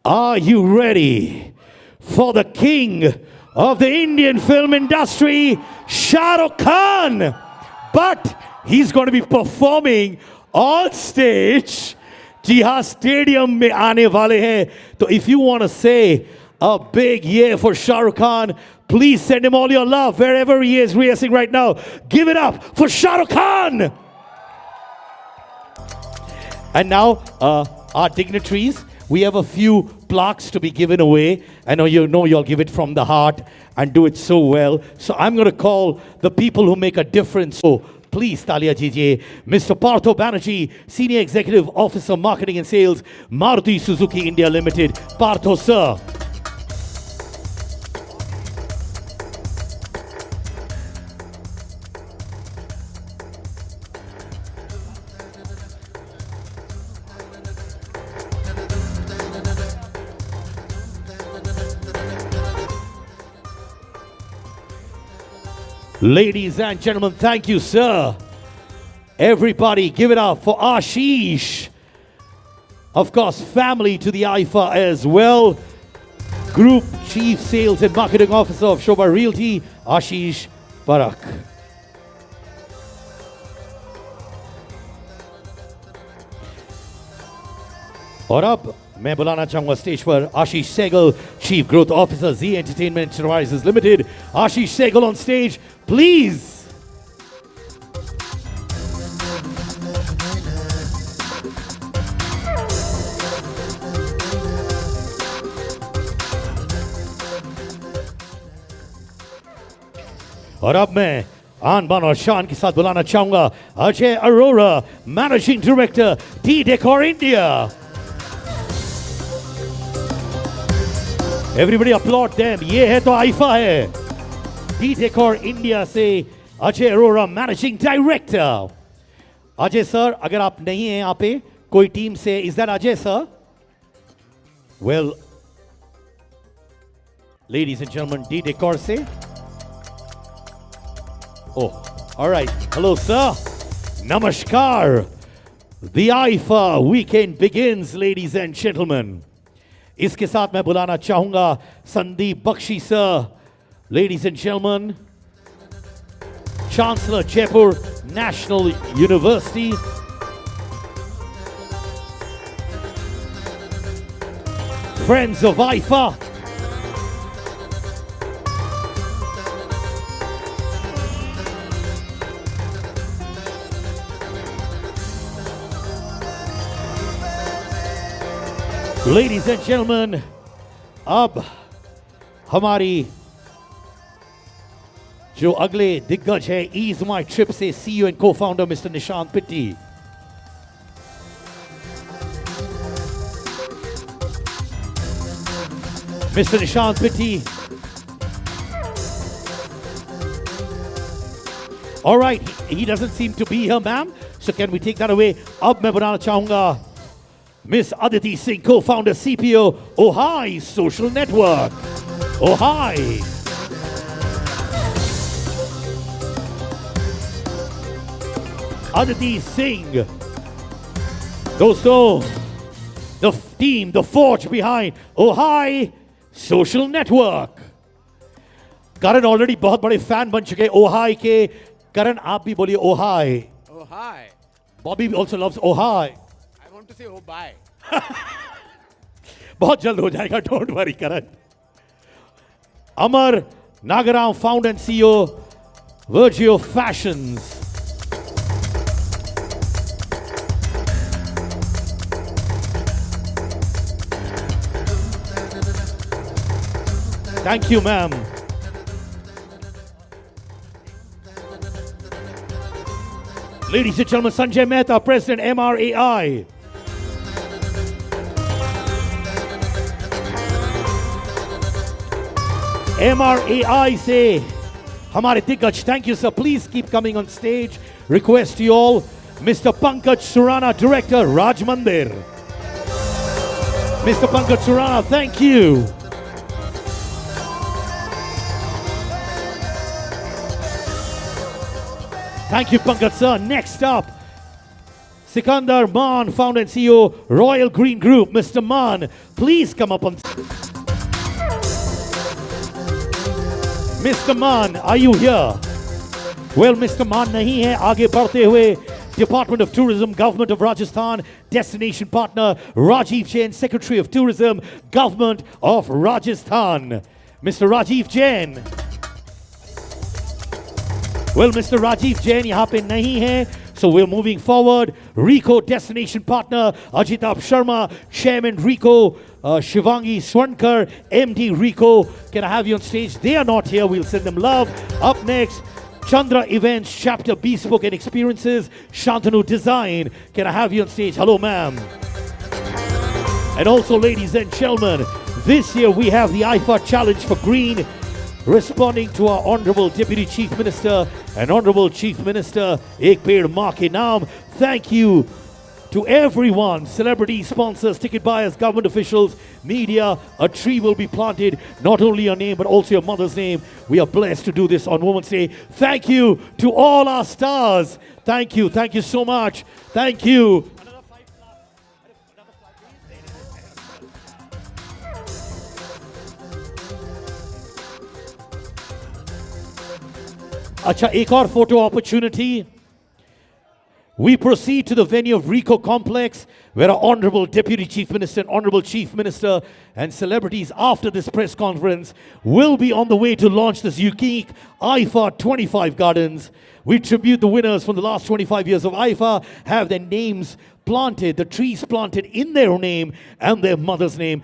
Are you ready for the king of the Indian film industry, Shah Rukh Khan? But he's going to be performing on stage. जी हाँ, स्टेडियम में आने वाले हैं। तो if you want to say a big yeah for Shah Rukh Khan, please send him all your love wherever he is rehearsing right now. Give it up for Shah Rukh Khan. And now, our dignitaries, we have a few plaques to be given away. I know you'll give it from the heart and do it so well. So I'm going to call the people who make a difference. So please, Talia Jijiye, Mr. Partho Banerjee, Senior Executive Officer, Marketing and Sales, Maruti Suzuki India Limited. Partho, sir. Ladies and gentlemen, thank you, sir. Everybody, give it up for Ashish. Of course, family to the IFA as well. Group Chief Sales and Marketing Officer of Shobha Realty, Ashish Parak. और अब मैं बुलाना चाहूंगा stage पर Ashish Sehgal, chief growth officer Zee entertainment enterprises limited. Ashish Sehgal on stage please. और अब मैं आन बान और शान के साथ बुलाना चाहूंगा Ajay Arora, managing director T decor India. Everybody applaud them. ये है तो आइफा है। टी डेकोर इंडिया से Ajay Arora, managing director. Ajay sir, अगर आप नहीं हैं यहाँ पे कोई टीम से, is that Ajay sir? Well, ladies and gentleman, T decor से। Oh, all right. Hello, sir. Namaskar. The IFA weekend begins, ladies and gentlemen. इसके साथ मैं बुलाना चाहूंगा Sandeep Bakshi sir, ladies and gentleman, Chancellor Jaipur National University. Friends of IFA. Ladies and gentlemen, अब हमारी जो अगले दिग्गज है Ease My Trip से CEO and co-founder Mr. Nishant Pitti. Mr. Nishant Pitti. All right, he doesn't seem to be here, ma'am. So can we take that away? अब मैं बुलाना चाहूंगा Miss Aditi Singh, co-founder CPO Ohai Social Network. Ohai. Aditi Singh. दोस्तों, the team, the forge behind Ohai Social Network. Karan already बहुत बड़े fan बन चुके Ohai के. करण आप भी बोलिए Ohai. Oh, hi. Bobby also loves Ohai. I want to say oh bye. बहुत जल्द हो जाएगा, don't worry Karan. Amar Nagaram, founder and CEO Virgio Fashions. Thank you, ma'am. Ladies and gentlemen, Sanjay Mehta, President MRAI. MRAI से हमारे दिग्गज, thank you sir, please keep coming on stage. Request to you all, Mr. Pankaj Surana, Director, Raj Mandir. Mr. Pankaj Surana, thank you. Thank you, Pankaj sir. Next up, Sikandar Maan, founder and CEO, Royal Green Group. Mr. Maan, please come up on. Mr. Maan, are you here? Well, Mr. Maan nahi hai. आगे बढ़ते हुए, Department of Tourism, Government of Rajasthan, Destination Partner, Rajiv Jain, Secretary of Tourism, Government of Rajasthan. Mr. Rajiv Jain. Well, Mr. Rajiv Jain यहाँ पे नहीं है, so we're moving forward. RICO Destination Partner, Ajitab Sharma, Chairman RICO, Shivangi Swankar, MD RICO. Can I have you on stage? They are not here, we'll send them love. Up next, Chandra Events, Chapter Bespoke and Experiences, Shantanu Design. Can I have you on stage? Hello, ma'am. And also, ladies and gentlemen, this year we have the IFA Challenge for Green, responding to our Honorable Deputy Chief Minister and Honorable Chief Minister, Ek Ped Maa Ke Naam. Thank you to everyone, celebrities, sponsors, ticket buyers, government officials, media. A tree will be planted, not only your name, but also your mother's name. We are blessed to do this on Women's Day. Thank you to all our stars. Thank you so much. Thank you. अच्छा, एक और photo opportunity. We proceed to the venue of RICO Complex, where our Honorable Deputy Chief Minister and Honorable Chief Minister and celebrities after this press conference will be on the way to launch this unique IFA 25 Gardens. We tribute the winners from the last 25 years of IFA, have their names planted, the trees planted in their name and their mother's name.